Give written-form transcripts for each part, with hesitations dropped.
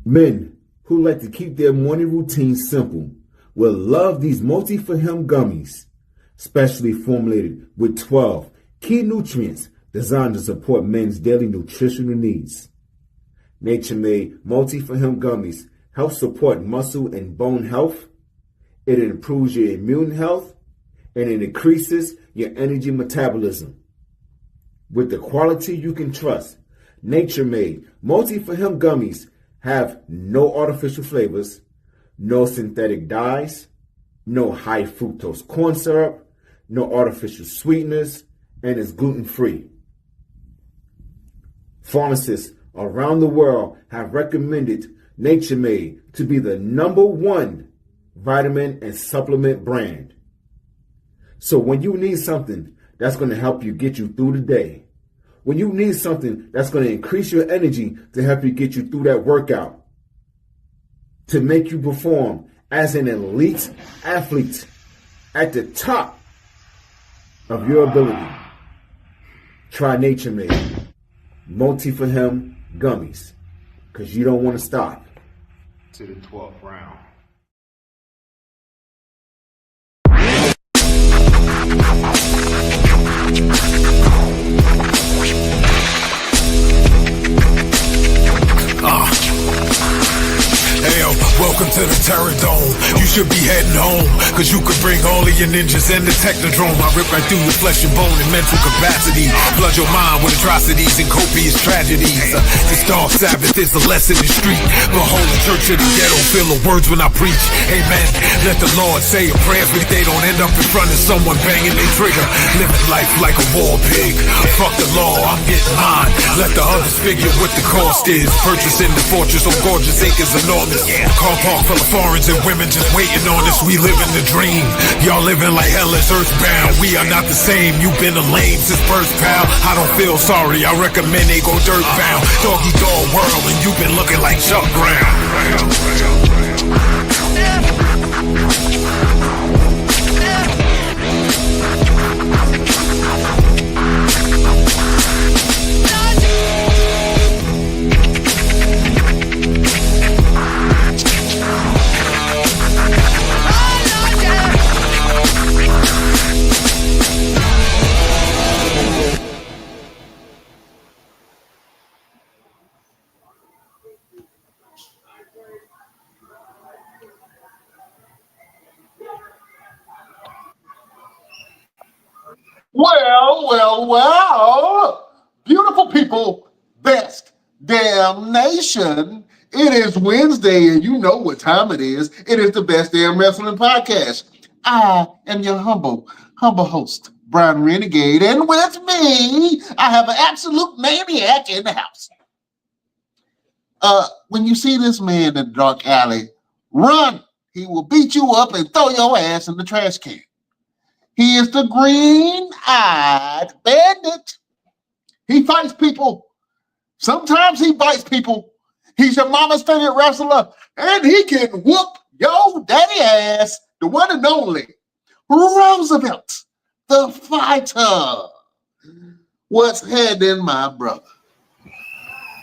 Men who like to keep their morning routine simple will love these multi-for-him gummies, specially formulated with 12 key nutrients designed to support men's daily nutritional needs. Nature-made multi-for-him gummies help support muscle and bone health. It improves your immune health, and it increases your energy metabolism. With the quality you can trust, nature-made multi-for-him gummies have no artificial flavors, no synthetic dyes, no high fructose corn syrup, no artificial sweeteners, and is gluten-free. Pharmacists around the world have recommended Nature Made to be the #1 vitamin and supplement brand. So when you need something that's going to help you get you through the day, when you need something that's going to increase your energy to help you get you through that workout, to make you perform as an elite athlete at the top of your ability, try Nature Made multi-for-him gummies, because you don't want to stop. To the 12th round. Welcome to the Terror Dome. You should be heading home, cause you could bring all of your ninjas and the Technodrome. I rip right through your flesh and bone and mental capacity. Flood your mind with atrocities and copious tragedies. This dark Sabbath is a lesson in street. Behold the church of the ghetto, feel the words when I preach. Amen. Let the Lord say a prayer for they don't end up in front of someone banging their trigger. Living life like a war pig. Fuck the law, I'm getting mine. Let the others figure what the cost is. Purchasing the fortress on gorgeous acres enormous. Car park full of foreigners and women just waiting on us. We living the dream. Y'all living like hell is earthbound. We are not the same. You've been a lame since birth, pal. I don't feel sorry. I recommend they go dirt bound. Doggy dog world, and you've been looking like Chuck Brown. Well, beautiful people, best damn nation. It is Wednesday, and you know what time it is. It is the Best Damn Wrestling Podcast. I am your humble host, Brian Renegade, and with me, I have an absolute maniac in the house. When you see this man in the dark alley, run. He will beat you up and throw your ass in the trash can. He is the green-eyed bandit. He fights people. Sometimes he bites people. He's your mama's favorite wrestler, and he can whoop your daddy ass, the one and only Roosevelt, the fighter. What's happening, my brother?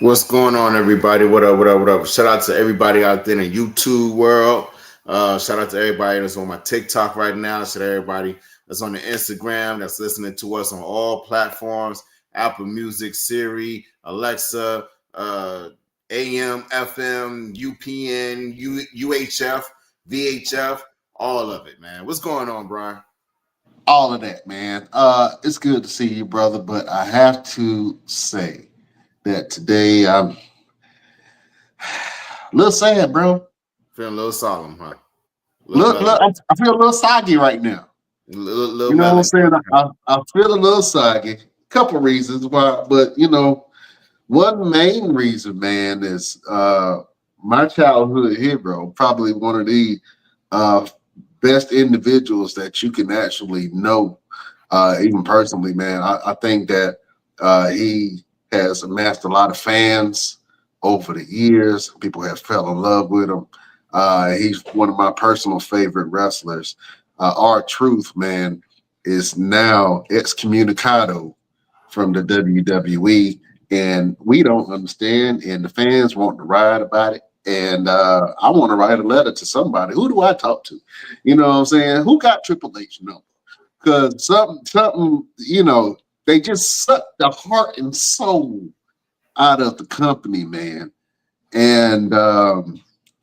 What's going on, everybody? What up? Shout out to everybody out there in the YouTube world. Shout out to everybody that's on my TikTok right now. Shout out to everybody that's on the Instagram, that's listening to us on all platforms, Apple Music, Siri, Alexa, AM, FM, UPN, UHF, VHF, all of it, man. What's going on, Brian? All of that, man. It's good to see you, brother, but I have to say that today I'm a little sad, bro. Feeling a little solemn, huh? Look, I feel a little soggy right now. Little you know what I'm saying? I feel a little soggy. Couple reasons why, but one main reason, man, is my childhood hero, probably one of the best individuals that you can actually know, even personally, man. I think that he has amassed a lot of fans over the years. People have fell in love with him. He's one of my personal favorite wrestlers. R-Truth, man, is now excommunicado from the WWE, and we don't understand, and the fans want to ride about it. And I want to write a letter to somebody. Who do I talk to? You know what I'm saying? Who got Triple H number? Because something, you know, they just suck the heart and soul out of the company, man. And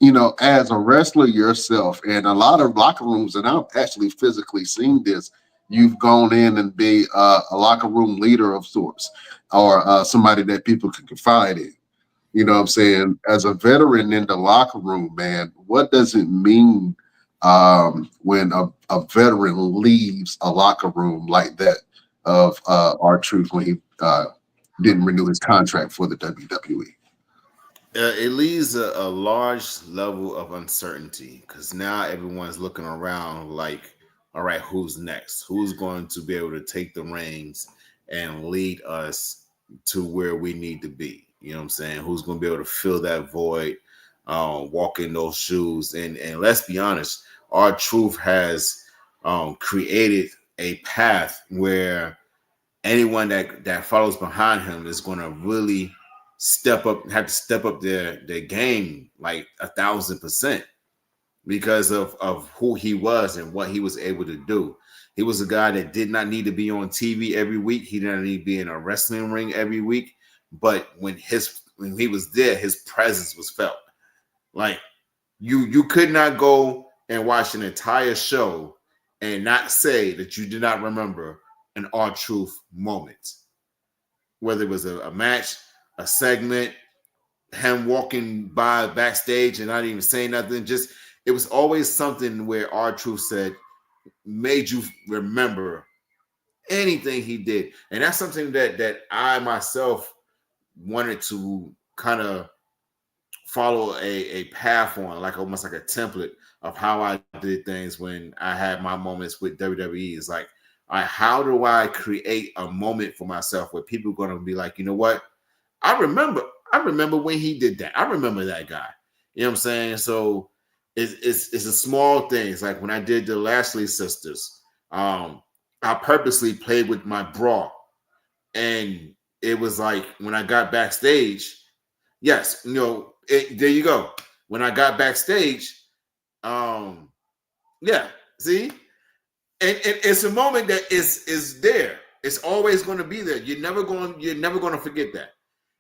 you know, as a wrestler yourself, and a lot of locker rooms, and I've actually physically seen this, you've gone in and be a locker room leader of sorts, or somebody that people can confide in. You know what I'm saying? As a veteran in the locker room, man, what does it mean when a veteran leaves a locker room like that of R-Truth when he didn't renew his contract for the WWE? It leaves a large level of uncertainty because now everyone's looking around like, all right, who's next? Who's going to be able to take the reins and lead us to where we need to be? You know what I'm saying? Who's going to be able to fill that void, walk in those shoes? And let's be honest, R-Truth has created a path where anyone that follows behind him is going to really have to step up their game like 1,000% because of who he was and what he was able to do. He was a guy that did not need to be on TV every week. He didn't need to be in a wrestling ring every week. But when he was there, his presence was felt. Like you could not go and watch an entire show and not say that you did not remember an R-Truth moment. Whether it was a match, a segment, him walking by backstage and not even saying nothing. Just it was always something where R-Truth said, made you remember anything he did. And that's something that I myself wanted to kind of follow a path on, like almost like a template of how I did things when I had my moments with WWE. It's like, all right, how do I create a moment for myself where people are going to be like, you know what? I remember when he did that. I remember that guy. You know what I'm saying? So it's a small things. Like when I did the Lashley sisters, I purposely played with my bra. And it was like when I got backstage, yes, you know, there you go. When I got backstage, yeah, see? And it's a moment that is there. It's always going to be there. You're never going to forget that.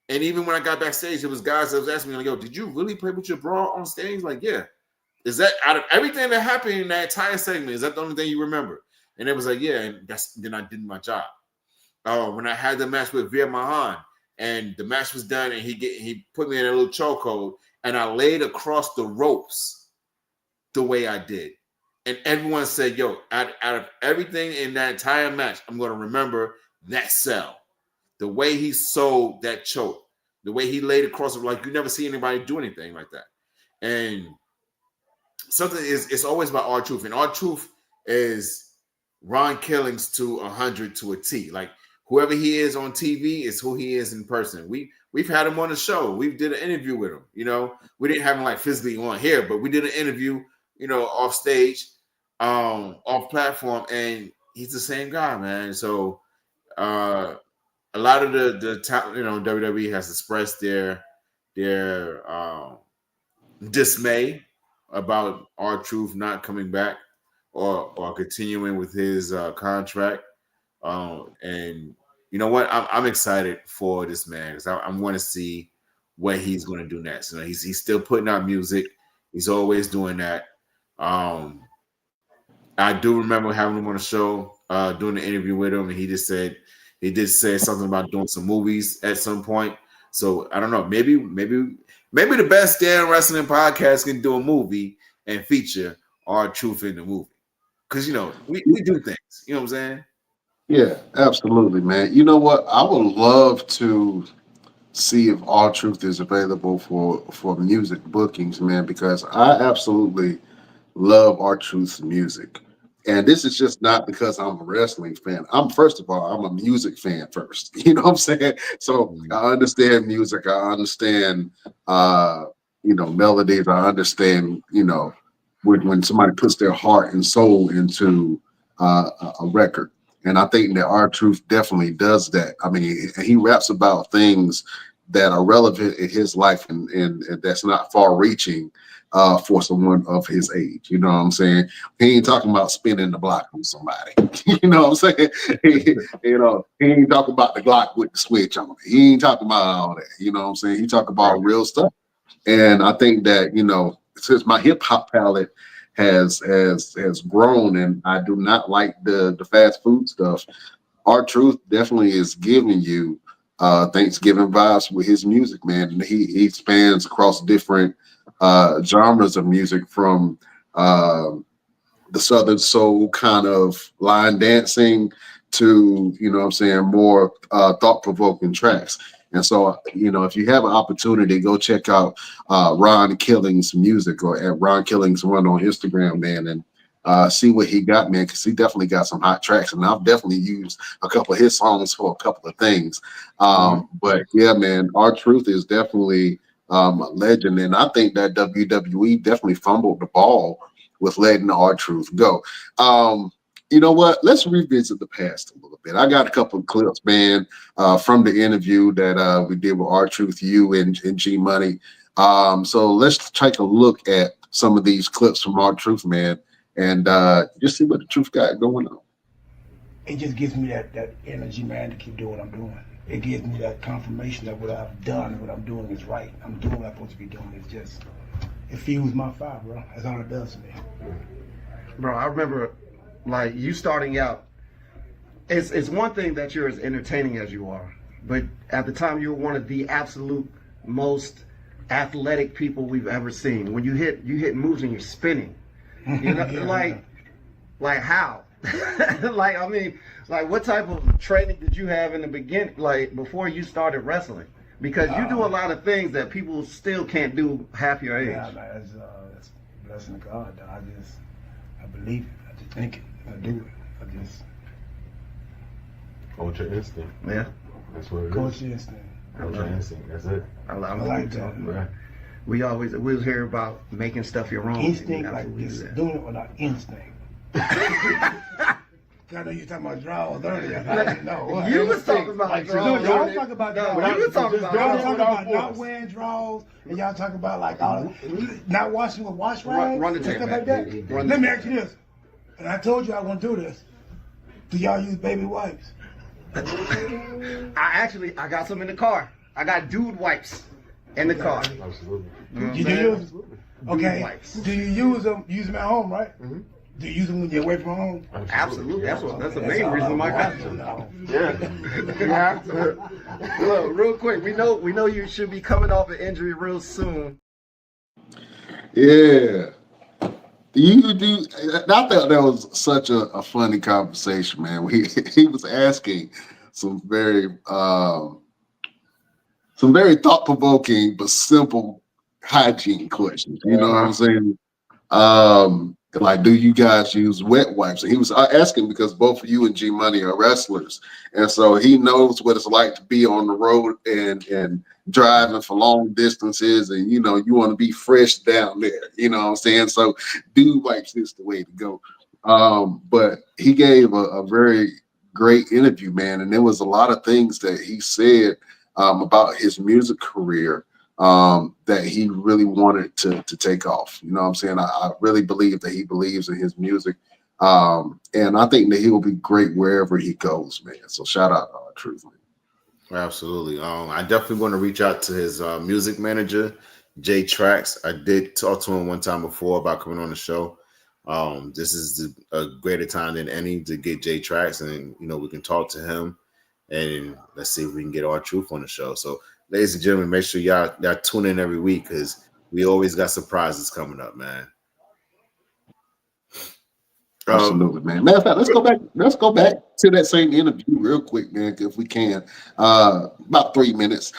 And even when I got backstage, it was guys that was asking me, like, yo, did you really play with your bra on stage? Like, yeah. Is that out of everything that happened in that entire segment? Is that the only thing you remember? And it was like, yeah. And then I did my job. When I had the match with Veer Mahan, and the match was done, and he put me in a little chokehold, and I laid across the ropes the way I did. And everyone said, yo, out of everything in that entire match, I'm going to remember that sell. The way he sold that choke, the way he laid across it, like you never see anybody do anything like that. And something it's always about R-Truth. And R-Truth is Ron Killings to 100 to a T. Like whoever he is on TV is who he is in person. We've had him on the show. We did an interview with him. You know, we didn't have him like physically on here, but we did an interview, you know, off stage, off platform, and he's the same guy, man. So a lot of the top, you know, WWE has expressed their dismay about R-Truth not coming back or continuing with his contract. And you know what? I'm excited for this man because I want to see what he's going to do next. You know, he's still putting out music. He's always doing that. I do remember having him on the show, doing the interview with him, and he did say something about doing some movies at some point. So I don't know. Maybe the Best Damn Wrestling Podcast can do a movie and feature R-Truth in the movie. Because you know, we do things. You know what I'm saying? Yeah, absolutely, man. You know what? I would love to see if R-Truth is available for music bookings, man, because I absolutely love R-Truth's music. And this is just not because I'm a wrestling fan. First of all, I'm a music fan first. You know what I'm saying? So I understand music. I understand, you know, melodies. I understand, you know, when somebody puts their heart and soul into a record. And I think that R-Truth definitely does that. I mean, he raps about things that are relevant in his life and that's not far reaching for someone of his age. You know what I'm saying? He ain't talking about spinning the block on somebody. You know what I'm saying? He ain't talking about the Glock with the switch on it. He ain't talking about all that. You know what I'm saying? He talking about real stuff. And I think that, since my hip hop palette has grown and I do not like the fast food stuff, R-Truth definitely is giving you Thanksgiving vibes with his music, man. And he spans across different genres of music, from the Southern soul kind of line dancing to, more thought-provoking tracks. And so, if you have an opportunity, go check out Ron Killing's music, or at Ron Killing's Run on Instagram, man, and see what he got, man, because he definitely got some hot tracks. And I've definitely used a couple of his songs for a couple of things. But yeah, man, R-Truth is definitely a legend. And I think that WWE definitely fumbled the ball with letting R-Truth go. You know what? Let's revisit the past a little bit. I got a couple of clips, man, from the interview that we did with R-Truth, you and G Money. So let's take a look at some of these clips from R-Truth, man, and just see what the truth got going on. It just gives me that energy, man, to keep doing what I'm doing. It gives me that confirmation that what I've done and what I'm doing is right. I'm doing what I'm supposed to be doing. It fuels my fire, bro. That's all it does to me. Bro, I remember, like, you starting out, it's one thing that you're as entertaining as you are, but at the time you were one of the absolute most athletic people we've ever seen. When you hit moves and you're spinning, like how? Like, I mean, like, what type of training did you have in the beginning, like before you started wrestling? Because you do a lot of things that people still can't do half your age. Yeah, that's a blessing of God. I believe it. I just think it. I do it. Coach your instinct. Yeah. That's what it is. Coach your instinct. Coach your instinct. That's it. I like that. Right. We'll hear about making stuff your own. Instinct, like this, doing it without instinct. I know you were talking about draws earlier. I didn't know. You was talking about draws. Y'all was talking about draws. You was talking about y'all talking about not wearing draws, and y'all talking about like not washing with wash rags run the and tape stuff back. like that. Let me ask you this, and I told you I want to do this. Do y'all use baby wipes? I got some in the car. I got dude wipes in the car. Absolutely. You do use them? Okay. Do you use them at home, right? Mm-hmm. Do you use them when you're away from home? Absolutely. That's the main reason why I got to. Yeah. You have to. Look, real quick, we know you should be coming off an injury real soon. Yeah. I thought that was such a funny conversation, man. He was asking some very thought-provoking but simple hygiene questions. You know what I'm saying? Like, do you guys use wet wipes? And he was asking because both of you and G Money are wrestlers, and so he knows what it's like to be on the road and driving for long distances, and you want to be fresh down there. You know what I'm saying? So, dude wipes is the way to go. But he gave a very great interview, man, and there was a lot of things that he said about his music career that he really wanted to take off. You know what I'm saying? I really believe that he believes in his music. And I think that he will be great wherever he goes, man. So shout out to R-Truth, man. Absolutely. I definitely want to reach out to his music manager, Jay Trax. I did talk to him one time before about coming on the show. This is a greater time than any to get Jay Trax, and we can talk to him, and let's see if we can get R-Truth on the show. So, ladies and gentlemen, make sure y'all tune in every week because we always got surprises coming up, man. Absolutely, man. Matter of fact, let's go back to that same interview real quick, man, if we can. About 3 minutes.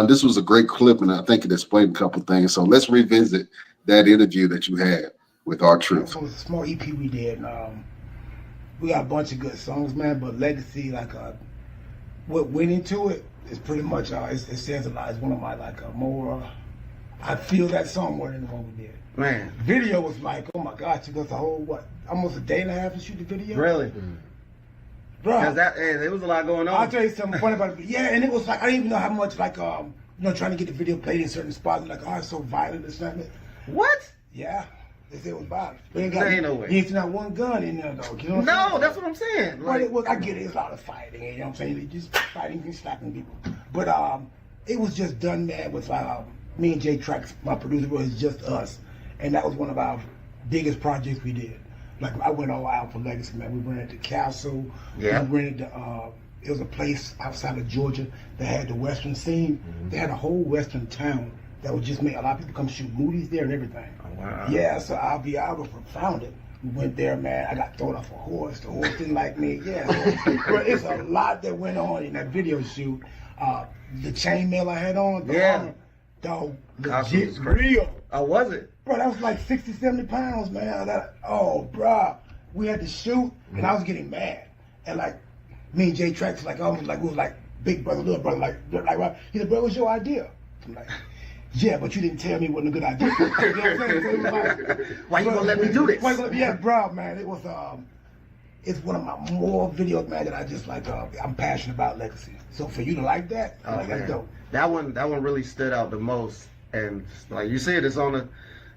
This was a great clip, and I think it explained a couple of things. So let's revisit that interview that you had with R-Truth. It was a small EP we did. We got a bunch of good songs, man, but Legacy, what went into it, it's pretty much it says a lot. It's one of my more. I feel that song more than the one we did. Man, the video was like, oh my God, it took us a whole almost a day and a half to shoot the video. Really, bro? There was a lot going on. I'll tell you something funny about it. Yeah, and it was like I didn't even know how much trying to get the video played in certain spots. And like, oh, it's so violent or something. What? Yeah. They said it was violent. But There ain't no way. You ain't seen not one gun in there, though. You know what I'm No, saying? that's what I'm saying. But Like, it was, I get it. It's a lot of fighting. You know what I'm saying? They just fighting and slapping people. But it was just done, man, with me and Jay Trax, my producer, was just us. And that was one of our biggest projects we did. Like, I went all out for Legacy, man. We rented the castle. Yeah. We rented it was a place outside of Georgia that had the Western scene. Mm-hmm. They had a whole Western town that would just make a lot of people come shoot movies there and everything. Oh, wow. Yeah, so our videographer found it. We went there, man. I got thrown off a horse. The horse didn't like me. Yeah, but it's a lot that went on in that video shoot. The chainmail I had on, dog, legit real. Oh, was it? Bro, that was like 60, 70 pounds, man. Bro, we had to shoot, and I was getting mad. And like, me and Jay Trax, like, almost like we was like big brother, little brother, like he said, bro, what's your idea? I'm like, yeah, but you didn't tell me it wasn't a good idea. You know what I'm saying? So it was like, why you gonna let me do this? Yeah, bro, man, it was it's one of my more videos, man, that I just like. I'm passionate about Legacy. So for you to like that, that's dope. That one really stood out the most, and like you said, it's on my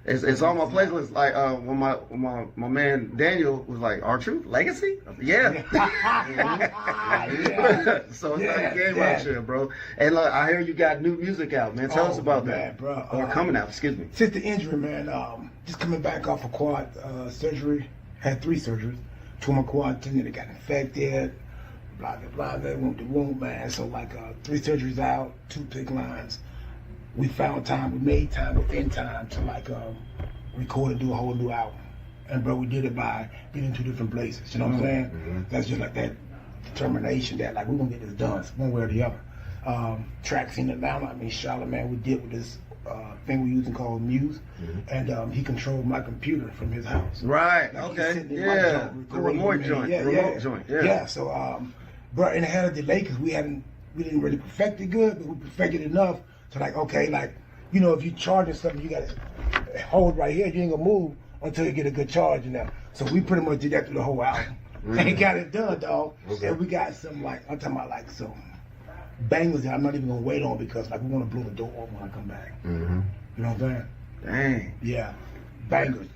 playlist. Like when my man Daniel was like, R-Truth Legacy, yeah. So it's like a game out here, bro. And look, I hear you got new music out, man. Tell us about that, bro. Or coming out, excuse me. Since the injury, man, just coming back off a quad surgery, had 3 surgeries. 2 of my quad tendon that got infected, blah blah blah. Went to wound, man. So like 3 surgeries out, 2 PICC lines. We found time, we made time within time to like record and do a whole new album. And bro, we did it by being in 2 different places. You know what I'm saying? Mm-hmm. That's just like that determination that like we're gonna get this done one way or the other. Tracks in Atlanta, Charlotte, man, we did with this thing we using called Muse, and he controlled my computer from his house. Right. Like, okay. Yeah. The remote joint. Remote joint. Yeah. Yeah. So, bro, and it had a delay because we didn't really perfect it good, but we perfected enough to like, okay, like, if you're charging something, you gotta hold right here. You ain't gonna move until you get a good charge in there. So we pretty much did that through the whole album. And got it done, dog. Okay. And we got some I'm talking about like some bangers that I'm not even gonna wait on because like we want to blow the door off when I come back. Mm-hmm. You know what I'm saying? Dang. Yeah, bangers.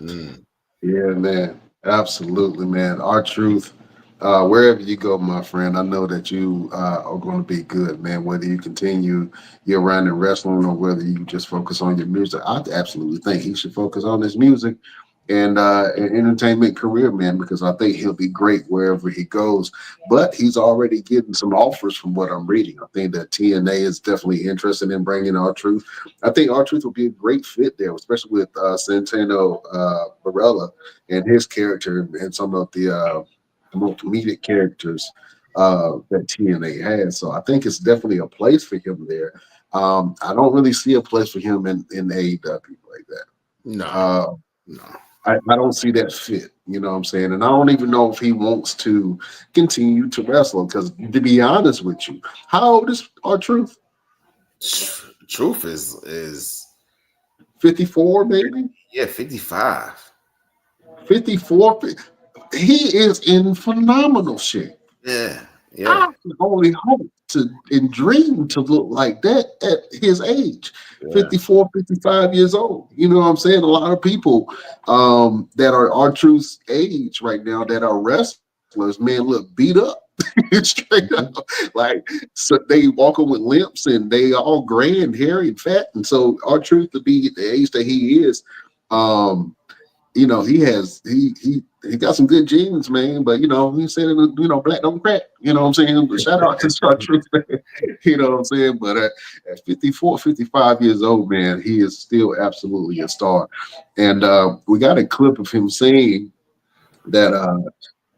Yeah, man. Absolutely, man. R-Truth, wherever you go, my friend, I know that you are going to be good, man. Whether you continue your run in wrestling or whether you just focus on your music, I absolutely think he should focus on his music and an entertainment career, man, because I think he'll be great wherever he goes. But he's already getting some offers from what I'm reading. I think that TNA is definitely interested in bringing R-Truth. I think R-Truth will be a great fit there, especially with Santino Barella and his character and some of the more comedic characters that TNA has. So I think it's definitely a place for him there. I don't really see a place for him in AEW like that. No. I don't see that fit, you know what I'm saying? And I don't even know if he wants to continue to wrestle because, to be honest with you, how old is R-Truth? Truth is 54, maybe? Yeah, 55. 54. He is in phenomenal shape. Yeah. I can only hope and dream to look like that at his age, 54, 55 years old. You know what I'm saying? A lot of people that are R-Truth's age right now that are wrestlers, man, look beat up. Straight up. Like, so they walking with limps and they all gray and hairy and fat. And so R-Truth to be at the age that he is, he got some good genes, man. But he said, black don't crack. You know what I'm saying? But shout out to R-Truth, man. You know what I'm saying? But at 54, 55 years old, man, he is still absolutely a star. And we got a clip of him saying that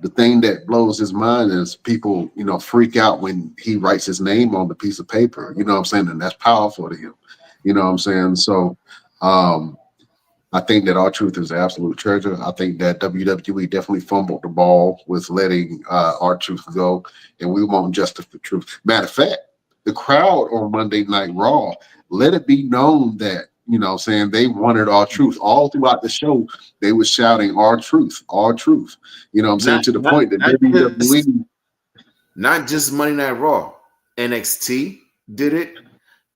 the thing that blows his mind is people, freak out when he writes his name on the piece of paper. You know what I'm saying? And that's powerful to him. You know what I'm saying? So I think that R-Truth is an absolute treasure. I think that WWE definitely fumbled the ball with letting R-Truth go, and we want justice for truth. Matter of fact, the crowd on Monday Night Raw, let it be known that, they wanted R-Truth. All throughout the show, they were shouting R-Truth, R-Truth. You know what I'm saying? To the point that WWE... Not just Monday Night Raw. NXT did it.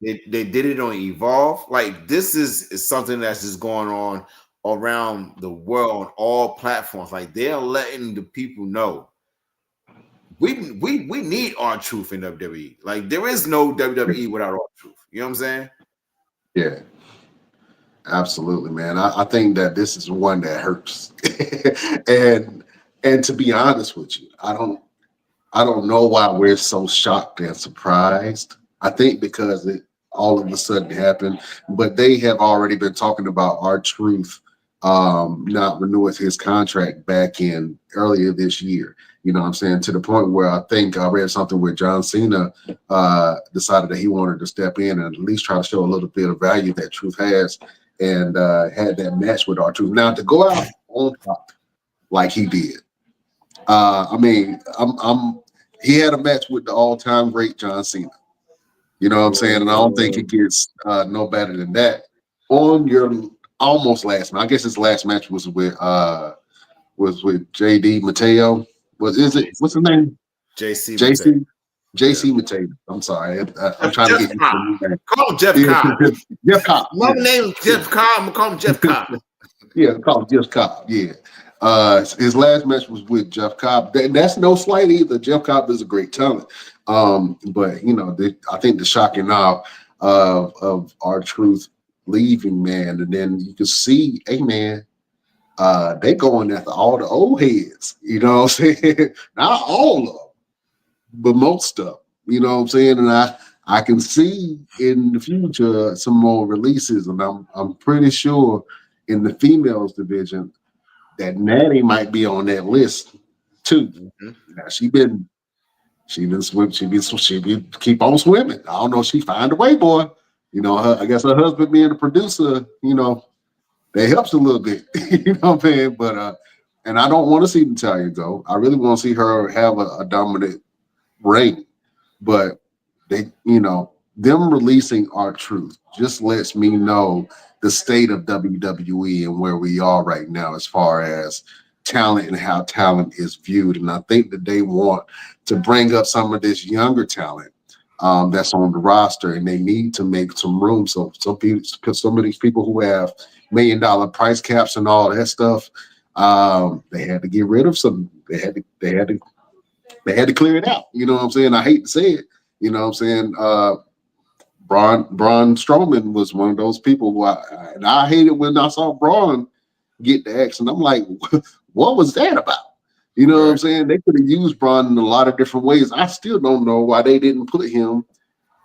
They did it on Evolve. Like this is something that's just going on around the world on all platforms. Like they're letting the people know we need our truth in WWE. Like there is no WWE without our truth. You know what I'm saying? Yeah, absolutely, man. I think that this is one that hurts, and to be honest with you, I don't know why we're so shocked and surprised. I think because it all of a sudden happened, but they have already been talking about our truth not renewing his contract back in earlier this year. You know what I'm saying? To the point where I think I read something where John Cena decided that he wanted to step in and at least try to show a little bit of value that Truth has, and had that match with R-Truth. Now to go out on top like he did, I mean, he had a match with the all-time great John Cena. You know what I'm saying? And I don't think it gets no better than that. On your almost last match, I guess his last match was with JD Mateo. What's his name? JC Mateo. I'm sorry. I'm trying to get call him Jeff Cobb. Jeff Cobb. My name is Jeff Cobb. I'm gonna call him Jeff Cobb. Yeah, call him Jeff Cobb. Yeah. His last match was with Jeff Cobb. That's no slight either. Jeff Cobb is a great talent. But you know, I think the shocking now of R-Truth leaving, man, and then you can see, hey man, they going after all the old heads. You know what I'm saying? Not all of them, but most of them. You know what I'm saying? And I can see in the future some more releases, and I'm pretty sure in the females division that Natty might be on that list too. Mm-hmm. Now she been swimming. She be keep on swimming. I don't know. She find a way, boy. You know, I guess her husband being a producer, you know, that helps a little bit. You know what I'm saying? But and I don't want to see Natalya go. I really want to see her have a dominant reign. But they, you know, them releasing R-Truth just lets me know the state of WWE and where we are right now as far as talent and how talent is viewed. And I think that they want to bring up some of this younger talent that's on the roster, and they need to make some room. So some people, because some of these people who have $1 million price caps and all that stuff, they had to get rid of some. They had to clear it out. You know what I'm saying? I hate to say it. You know what I'm saying? Braun Strowman was one of those people who I hated when I saw Braun get the X, and I'm like, what was that about? You know what I'm saying? They could have used Braun in a lot of different ways. I still don't know why they didn't put him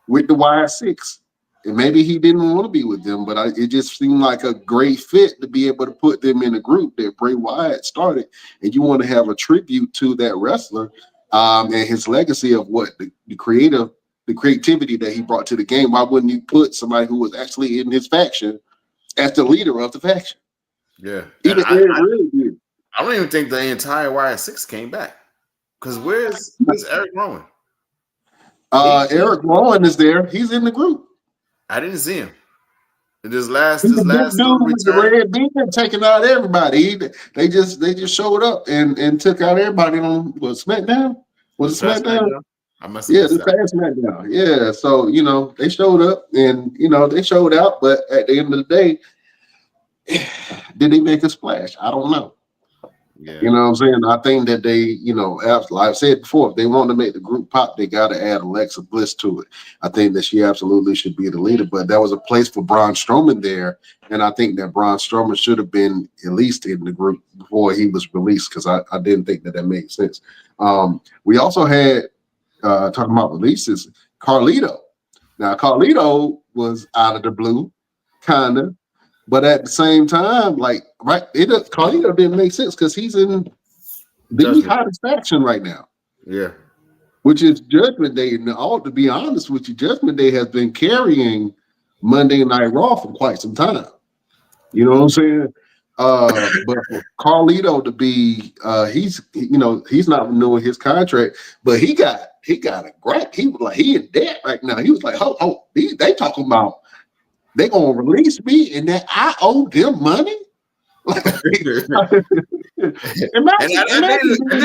with the Y6. And maybe he didn't want to be with them, but it just seemed like a great fit to be able to put them in a group that Bray Wyatt started. And you want to have a tribute to that wrestler and his legacy of what the creativity that he brought to the game. Why wouldn't you put somebody who was actually in his faction as the leader of the faction? Yeah. I don't even think the entire Y6 came back. Because where's Eric Rowan? Eric Rowan is there. He's in the group. I didn't see him. This last dude with the red beard taking out everybody. They just showed up and took out everybody on SmackDown. Was it SmackDown? The past SmackDown. Yeah. So they showed up and they showed out, but at the end of the day, did they make a splash? I don't know. Yeah. You know what I'm saying? I think that they, like I said before, if they want to make the group pop, they got to add Alexa Bliss to it. I think that she absolutely should be the leader, but there was a place for Braun Strowman there, and I think that Braun Strowman should have been at least in the group before he was released, because I didn't think that made sense. We also had, talking about releases, Carlito. Now, Carlito was out of the blue, kind of. But at the same time, Carlito didn't make sense because he's in the hottest faction right now. Yeah. Which is Judgment Day. And to be honest with you, Judgment Day has been carrying Monday Night Raw for quite some time. You know what I'm saying? But for Carlito to be, he's not renewing his contract, but he got a grant. He was like, he in debt right now. He was like, they talking about, they gonna release me and that I owe them money? It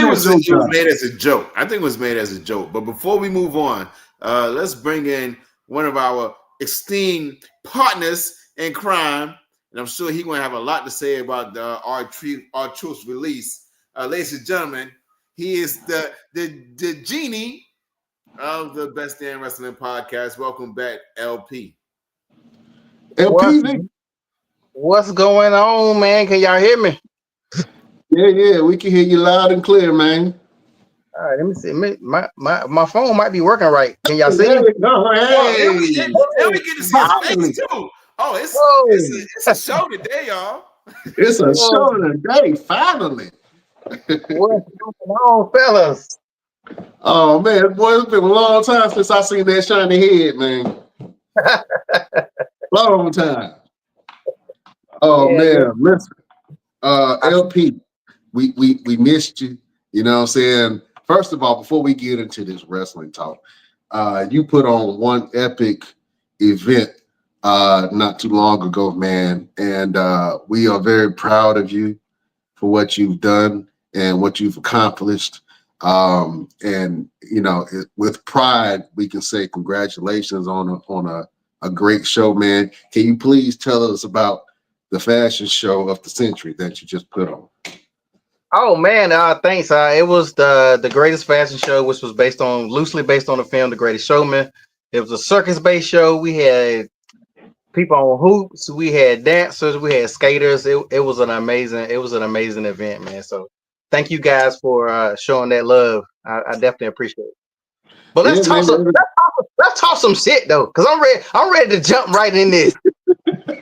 was made as a joke. I think it was made as a joke. But before we move on, Let's bring in one of our esteemed partners in crime, and I'm sure he's going to have a lot to say about the our truth release. Ladies and gentlemen, he is the genie of the Best Damn Wrestling Podcast. Welcome back, LP. LP, What's going on, man? Can y'all hear me? yeah, we can hear you loud and clear, man. All right, let me see. My phone might be working right. Can y'all see There me? we go. Hey, Hey, and we get to see his face too. Oh, it's a show today, y'all. it's a show today, finally. What's going on, fellas? Oh man, boy, it's been a long time since I seen that shiny head, man. Long time. Oh man, listen. LP, we missed you. You know what I'm saying? First of all, before we get into this wrestling talk, you put on one epic event not too long ago, man. And we are very proud of you for what you've done and what you've accomplished. And you know, with pride, we can say congratulations on a great show, man. Can you please tell us about the fashion show of the century that you just put on? Oh man, thanks. It was the greatest fashion show, which was loosely based on the film The Greatest Showman. It was a circus-based show. We had people on hoops, we had dancers, we had skaters. It was an amazing event, man. So thank you guys for showing that love. I definitely appreciate it. But let's talk some shit though, because I'm ready to jump right in this. I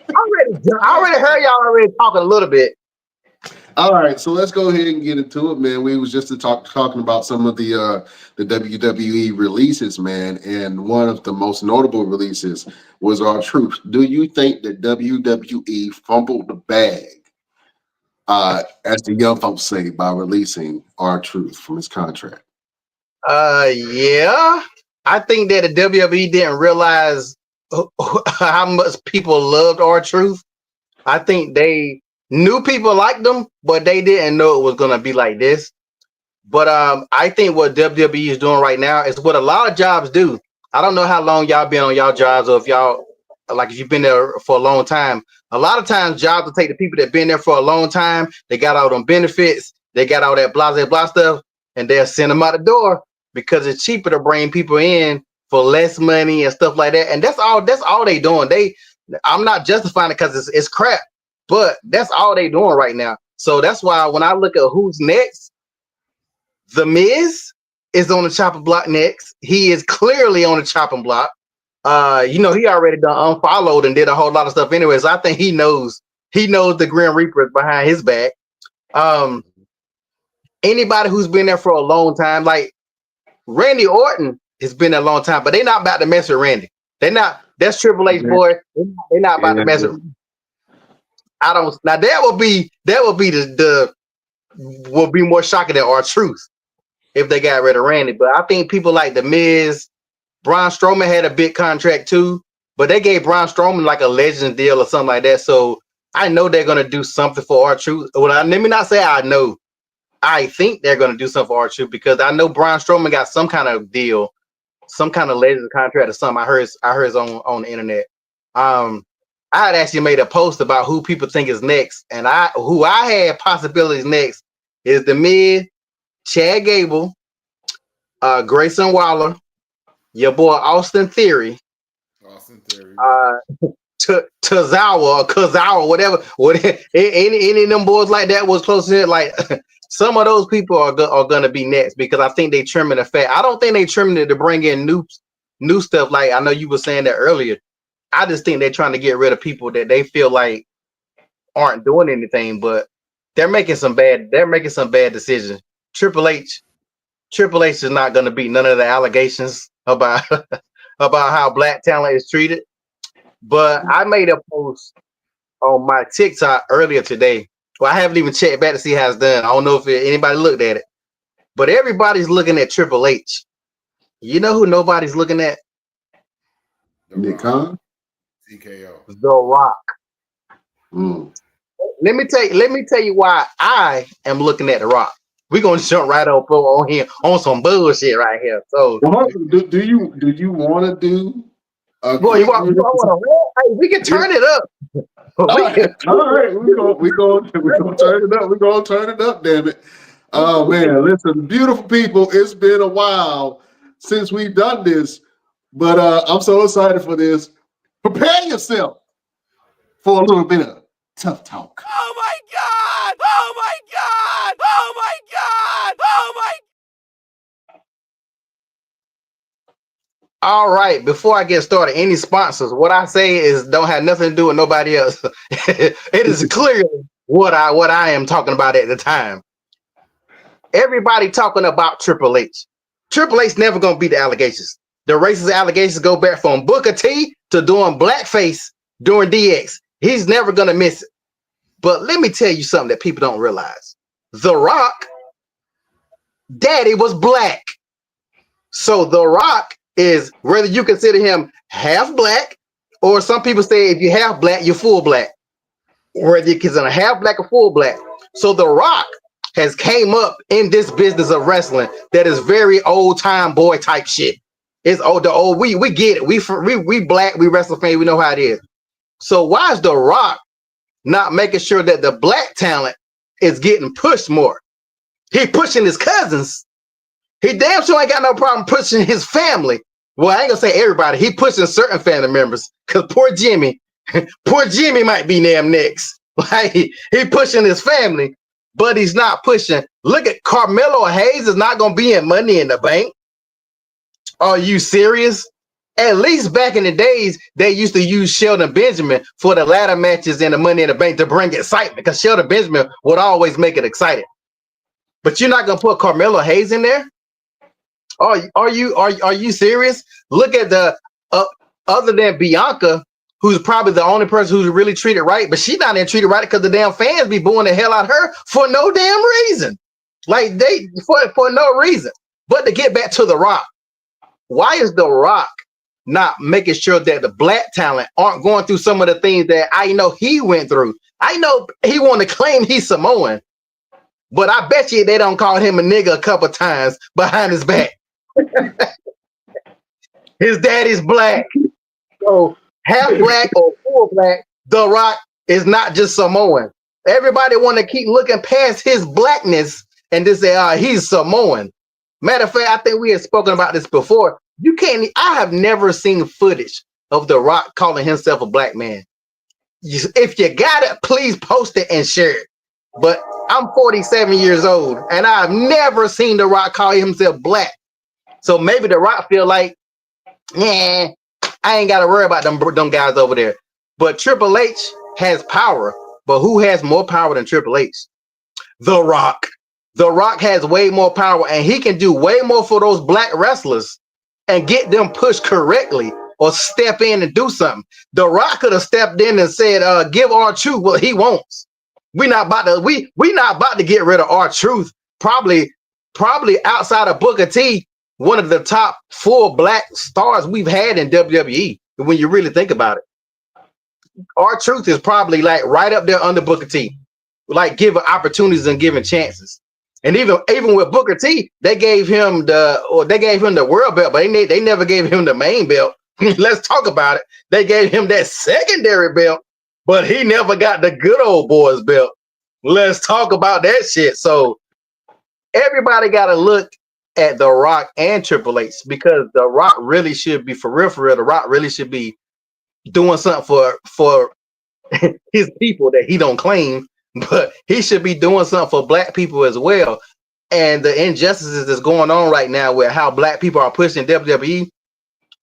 already heard y'all already talking a little bit. All right, so let's go ahead and get into it, man. We was just talking about some of the WWE releases, man, and one of the most notable releases was R-Truth. Do you think that WWE fumbled the bag, as the young folks say, by releasing R-Truth from his contract? Yeah, I think that the WWE didn't realize how much people loved R-Truth. I think they knew people liked them, but they didn't know it was gonna be like this. But I think what WWE is doing right now is what a lot of jobs do. I don't know how long y'all been on y'all jobs, or if you've been there for a long time. A lot of times jobs will take the people that been there for a long time, they got all them benefits, they got all that blah blah stuff, and they'll send them out the door because it's cheaper to bring people in for less money and stuff like that. And that's all they doing. I'm not justifying it because it's crap, but that's all they doing right now. So that's why when I look at who's next, The Miz is on the chopping block next. He is clearly on the chopping block. He already done unfollowed and did a whole lot of stuff anyway. So I think he knows the Grim Reaper is behind his back. Anybody who's been there for a long time, like Randy Orton has been there a long time, but they're not about to mess with Randy. That's Triple H, boy. They're not about to mess with. I don't. Now that will be will be more shocking than R-Truth if they got rid of Randy. But I think people like The Miz, Braun Strowman had a big contract too, but they gave Braun Strowman like a legend deal or something like that. So I know they're gonna do something for R-Truth. Well, let me not say I know. I think they're gonna do something for R-Truth because I know Braun Strowman got some kind of deal, some kind of legend contract or something. I heard on the internet. I had actually made a post about who people think is next, and who I had possibilities next is The Miz, Chad Gable, Grayson Waller, your boy Austin Theory, Tozawa or Kazawa, whatever. Any of them boys like that was close to it. Like some of those people are gonna be next because I think they trimming the fat. I don't think they trimming it to bring in new stuff. Like I know you were saying that earlier. I just think they're trying to get rid of people that they feel like aren't doing anything, but they're making some bad decisions. Triple H is not going to beat none of the allegations about how black talent is treated. But I made a post on my TikTok earlier today. Well, I haven't even checked back to see how it's done. I don't know if anybody looked at it, but everybody's looking at Triple H. You know who nobody's looking at? Nick Khan? TKO. The Rock. Let me tell you why I am looking at The Rock. we gonna jump right up on here on some bullshit right here. So, Well, do you want to do a boy, quick? you want to? Hey, we can turn it up. All We right, can. all right. We gonna turn it up. We gonna turn it up. Damn it! Oh man, listen, beautiful people. It's been a while since we've done this, but I'm so excited for this. Prepare yourself for a little bit of tough talk. Oh my God! Oh my God! Oh my God! Oh my All right, before I get started, any sponsors, what I say is don't have nothing to do with nobody else. It is clearly what I am talking about at the time. Everybody talking about Triple H. Triple H never gonna beat the allegations. The racist allegations go back from Booker T to doing blackface during DX. He's never gonna miss it. But let me tell you something that people don't realize. The Rock, daddy was black. So The Rock is, whether you consider him half black, or some people say if you're half black, you're full black. Whether you consider half black or full black. So The Rock has came up in this business of wrestling that is very old time boy type shit. It's old. We get it. We black, we wrestle fans, we know how it is. So why is The Rock not making sure that the black talent is getting pushed more? He pushing his cousins. He damn sure ain't got no problem pushing his family. Well, I ain't gonna say everybody. He pushing certain family members because poor Jimmy might be damn next. Like he pushing his family, but he's not pushing. Look at Carmelo Hayes is not gonna be in Money in the Bank. Are you serious? At least back in the days, they used to use Shelton Benjamin for the ladder matches in the Money in the Bank to bring excitement because Shelton Benjamin would always make it exciting. But you're not gonna put Carmelo Hayes in there? Are you serious? Look at the other than Bianca, who's probably the only person who's really treated right, but she's not even treated right because the damn fans be booing the hell out of her for no damn reason. Like they for no reason. But to get back to The Rock, why is The Rock not making sure that the black talent aren't going through some of the things that I know he went through? I know he want to claim he's Samoan, but I bet you they don't call him a nigga a couple times behind his back. His daddy's black. So half black or full black, The Rock is not just Samoan. Everybody want to keep looking past his blackness and just say, he's Samoan. Matter of fact, I think we had spoken about this before. I have never seen footage of The Rock calling himself a black man. If you got it, please post it and share it. But I'm 47 years old and I've never seen The Rock call himself black. So maybe The Rock feel like, I ain't got to worry about them guys over there. But Triple H has power. But who has more power than Triple H? The Rock. The Rock has way more power, and he can do way more for those black wrestlers and get them pushed correctly or step in and do something. The Rock could have stepped in and said, give R-Truth what he wants. We not about to get rid of R-Truth. Probably outside of Booker T, one of the top 4 black stars we've had in WWE, when you really think about it. R-Truth is probably like right up there under Booker T, like giving opportunities and giving chances. And even with Booker T, they gave him the world belt, but they never gave him the main belt. Let's talk about it. They gave him that secondary belt, but he never got the good old boys belt. Let's talk about that shit. So everybody got to look at The Rock and Triple H, because The Rock really should be, for real, The Rock really should be doing something for his people that he don't claim, but he should be doing something for black people as well. And the injustices that's going on right now with how black people are pushing WWE,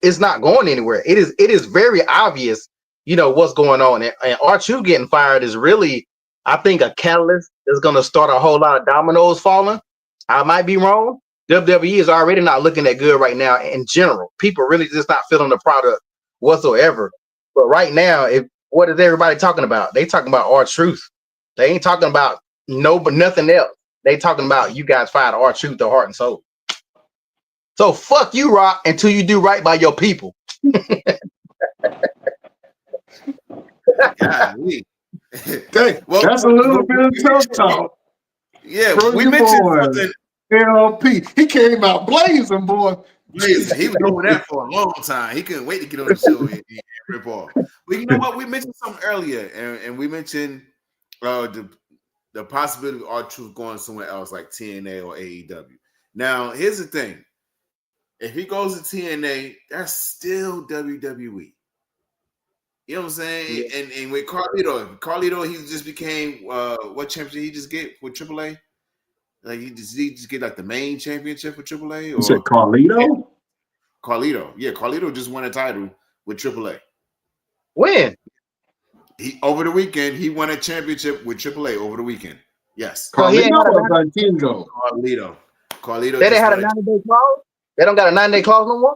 it's not going anywhere. It is very obvious, what's going on. And R-Truth getting fired is really, I think, a catalyst that's going to start a whole lot of dominoes falling. I might be wrong. WWE is already not looking that good right now in general. People really just not feeling the product whatsoever. But right now, what is everybody talking about? They talking about R-Truth. They ain't talking about nothing else. They talking about you guys fired R-Truth, the heart and soul. So fuck you, Rock, until you do right by your people. Golly. Okay, Well, that's a little bit of tough talk. Yeah, Bro, we your mentioned boy, something. LP. He came out blazing, boy. Blaze, he was doing that for a long time. He couldn't wait to get on the show and rip off. But you know what? We mentioned something earlier, and we mentioned the possibility of R-Truth going somewhere else like TNA or AEW. Now, here's the thing. If he goes to TNA, that's still WWE. You know what I'm saying? Yeah. And with Carlito, he just became what championship he just get with AAA? Like he just get like the main championship for AAA You said or Carlito? Carlito. Yeah, Carlito just won a title with AAA. When? He over the weekend, he won a championship with AAA over the weekend. Yes. So he ain't Carlito had a or 90, Bantingo? Carlito they didn't just have a won 90-day clause? They don't got a 90-day clause no more?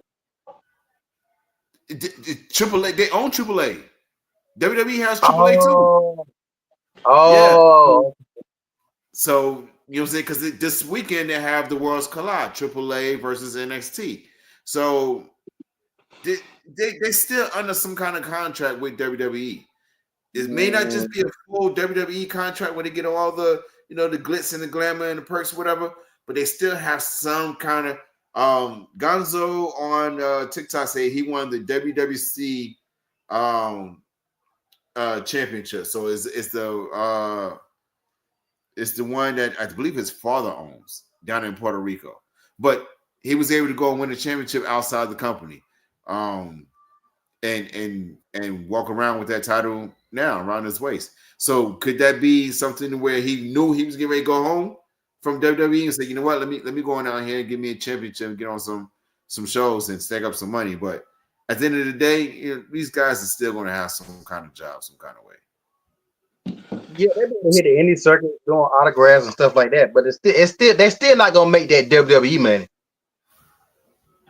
AAA. They own AAA. WWE has AAA too. Oh. So you know what I'm saying? Because this weekend they have the Worlds Collide, AAA versus NXT. So they still under some kind of contract with WWE. It may not just be a full WWE contract where they get all the the glitz and the glamour and the perks, whatever, but they still have some kind of Gonzo on TikTok say he won the WWC championship. So it's the one that I believe his father owns down in Puerto Rico. But he was able to go and win a championship outside the company. And walk around with that title now around his waist. So could that be something where he knew he was getting ready to go home from WWE and say, you know what, let me go on out here and give me a championship and get on some shows and stack up some money. But at the end of the day, these guys are still going to have some kind of job, some kind of way. Yeah, they're going to hit the indie circuit doing autographs and stuff like that, but they're still not going to make that WWE money.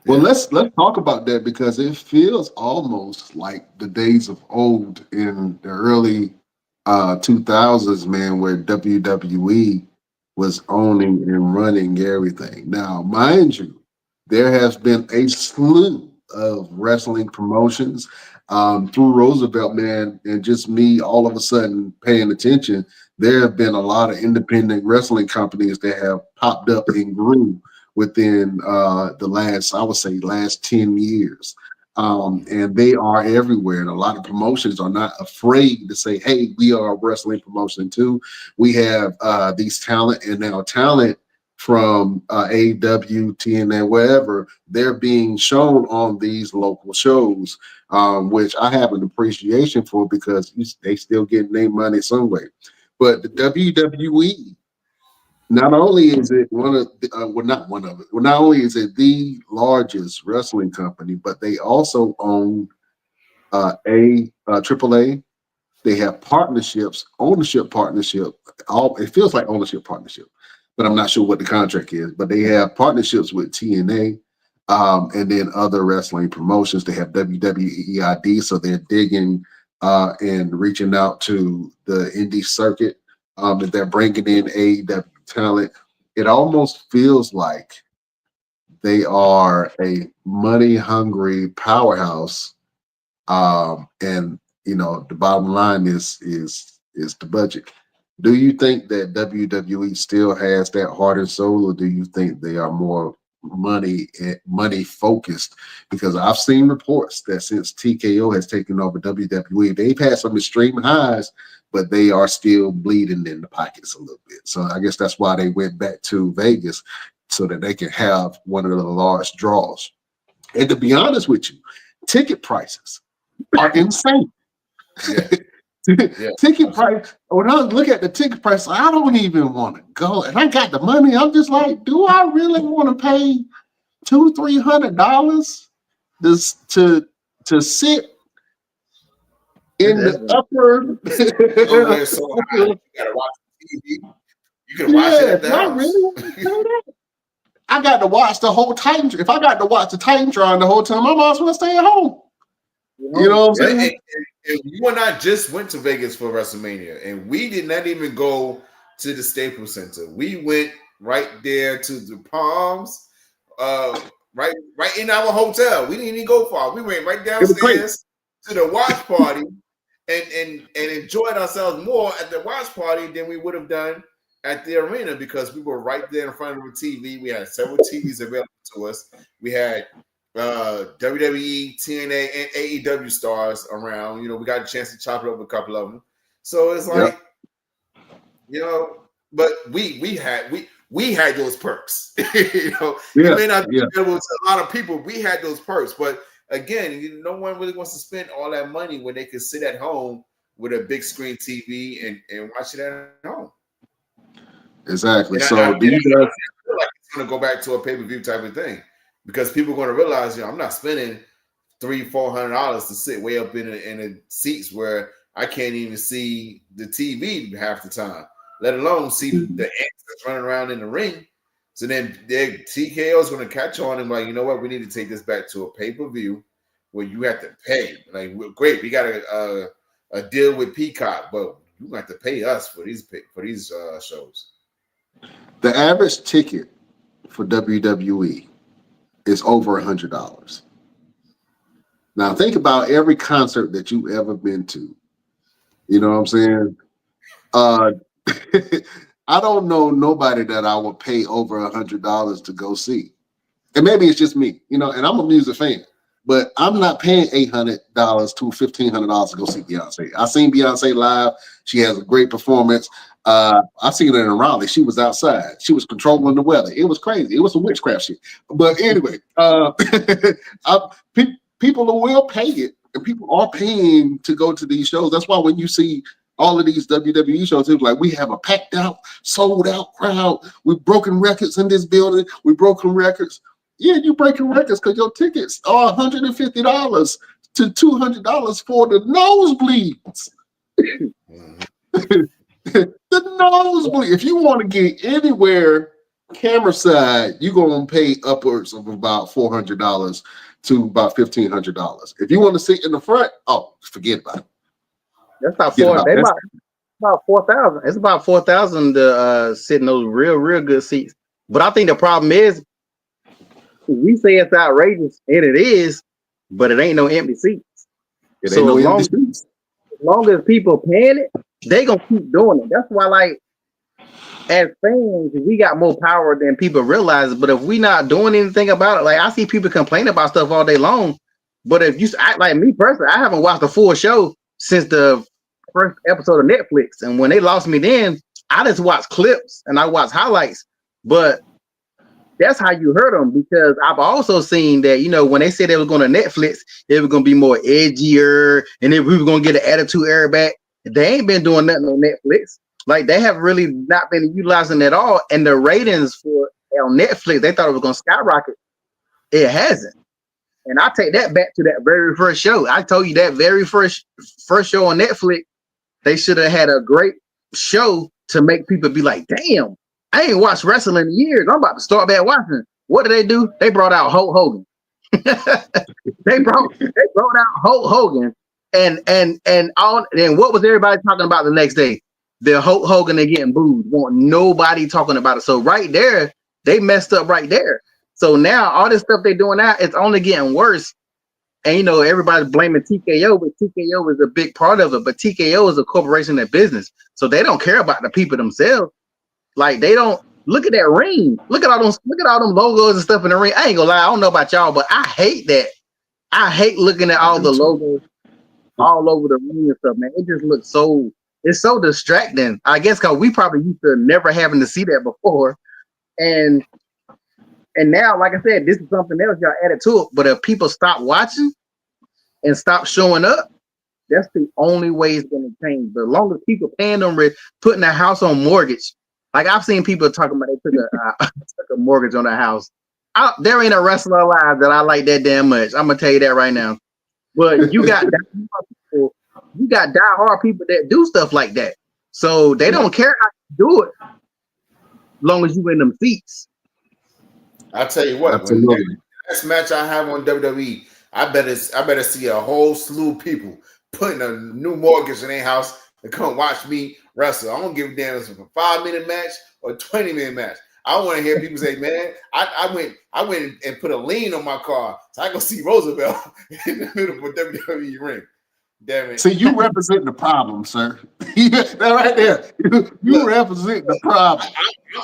Well, let's talk about that because it feels almost like the days of old in the early 2000s, man, where WWE was owning and running everything. Now, mind you, there has been a slew of wrestling promotions through Roosevelt, man, and just me all of a sudden paying attention. There have been a lot of independent wrestling companies that have popped up and grew within the last 10 years. And they are everywhere. And a lot of promotions are not afraid to say, hey, we are a wrestling promotion too. We have these talent and now talent from AEW, TNA, wherever, they're being shown on these local shows, which I have an appreciation for because they still get their money some way. But the WWE, not only is it not only is it the largest wrestling company, but they also own AAA. They have ownership partnership. It feels like ownership partnership, but I'm not sure what the contract is. But they have partnerships with TNA, and then other wrestling promotions. They have WWEID, so they're digging and reaching out to the indie circuit. That they're bringing in AEW talent. It almost feels like they are a money-hungry powerhouse, and the bottom line is the budget. Do you think that WWE still has that heart and soul, or do you think they are more money focused? Because I've seen reports that since TKO has taken over WWE, they've had some extreme highs, but they are still bleeding in the pockets a little bit. So I guess that's why they went back to Vegas, so that they can have one of the large draws. And to be honest with you, ticket prices are insane. Yeah. Ticket price. When I look at the ticket price, I don't even want to go. And I got the money. I'm just like, do I really want to pay $200-300 to sit in the upper? So you gotta watch TV. You can watch it at the house. Really want to say that? I got to watch the whole time. If I got to watch the time trial the whole time, I might as well stay at home. You know what I'm saying? And you and I just went to Vegas for WrestleMania, and we did not even go to the Staples Center. We went right there to the Palms, right in our hotel. We didn't even go far. We went right downstairs to the watch party and enjoyed ourselves more at the watch party than we would have done at the arena because we were right there in front of the TV. We had several TVs available to us. We had WWE, TNA, and AEW stars around. You know, we got a chance to chop it up with a couple of them. So it's like, you know, but we had those perks. You know, it may not be available to a lot of people. We had those perks, but again, no one really wants to spend all that money when they can sit at home with a big screen TV and watch it at home. Exactly. And so I feel like it's going to go back to a pay-per-view type of thing because people are going to realize, you know, I'm not spending $300-400 to sit way up in the seats where I can't even see the TV half the time, let alone see the ants running around in the ring. So then TKO is going to catch on and like, you know what, we need to take this back to a pay-per-view where you have to pay. Like, great, we got a deal with Peacock, but you have to pay us for these shows. The average ticket for WWE is over $100. Now think about every concert that you've ever been to. You know what I'm saying? I don't know nobody that I would pay over $100 to go see. And maybe it's just me, you know, and I'm a music fan, but I'm not paying $800 to $1,500 to go see Beyonce. I seen Beyonce live. She has a great performance. I seen her in Raleigh. She was outside. She was controlling the weather. It was crazy. It was some witchcraft shit. But anyway, people will pay it, and people are paying to go to these shows. That's why when you see all of these WWE shows, it's like we have a packed out, sold out crowd. We've broken records in this building. We've broken records. Yeah, you're breaking records because your tickets are $150 to $200 for the nosebleeds. The nosebleed. If you want to get anywhere camera side, you're gonna pay upwards of about $400 to about $1,500. If you want to sit in the front, forget about it. That's about about 4,000. It's about 4,000 to sit in those real good seats. But I think the problem is we say it's outrageous, and it is, but it ain't no empty seats. As long as people paying it, they gonna keep doing it. That's why, like, as fans, we got more power than people realize. But if we not doing anything about it, like I see people complain about stuff all day long. But if you like me personally, I haven't watched a full show since the first episode of Netflix. And when they lost me then, I just watched clips and I watched highlights. But that's how you heard them, because I've also seen that, you know, when they said they were going to Netflix, it was going to be more edgier and then we were going to get an Attitude Era back. They ain't been doing nothing on Netflix. Like, they have really not been utilizing it at all. And the ratings for on Netflix, they thought it was going to skyrocket. It hasn't. And I take that back to that very first show. I told you that very first show on Netflix, they should have had a great show to make people be like, damn, I ain't watched wrestling in years. I'm about to start back watching. What did they do? They brought out Hulk Hogan. they brought out Hulk Hogan. And what was everybody talking about the next day? The Hulk Hogan are getting booed. Want nobody talking about it. So right there, they messed up right there. So now all this stuff they're doing now, it's only getting worse. And you know, everybody's blaming TKO, but TKO is a big part of it. But TKO is a corporation and business. So they don't care about the people themselves. Like, they don't look at that ring. Look at all them logos and stuff in the ring. I ain't gonna lie, I don't know about y'all, but I hate that. I hate looking at all the logos all over the ring and stuff, man. It just looks it's so distracting. I guess because we probably used to never having to see that before. And now, like I said, this is something else y'all added to it. But if people stop watching and stop showing up, that's the only way it's going to change. But as long as people paying them, putting their house on mortgage, like I've seen people talking about they took a mortgage on their house. There ain't a wrestler alive that I like that damn much. I'm gonna tell you that right now. But you got diehard people that do stuff like that. So they don't care how you do it, as long as you in them seats. I'll tell you what, when the next match I have on WWE, I better see a whole slew of people putting a new mortgage in their house to come watch me wrestle. I don't give a damn if it's a 5-minute match or a 20-minute match. I want to hear people say, man, I went and put a lien on my car so I go see Roosevelt in the middle of a WWE ring. Damn it. See, you represent the problem, sir. That right there. You Look, represent the problem.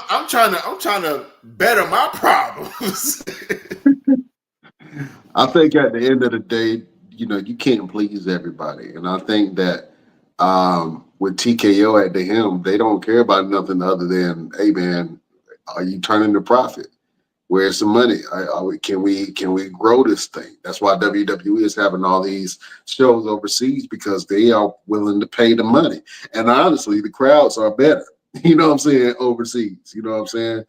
I'm trying to better my problems. I think at the end of the day, you can't please everybody. And I think that with TKO at the helm, they don't care about nothing other than, hey man, are you turning a profit? Where's the money? Can we grow this thing? That's why WWE is having all these shows overseas, because they are willing to pay the money. And honestly, the crowds are better. You know what I'm saying? Overseas. You know what I'm saying?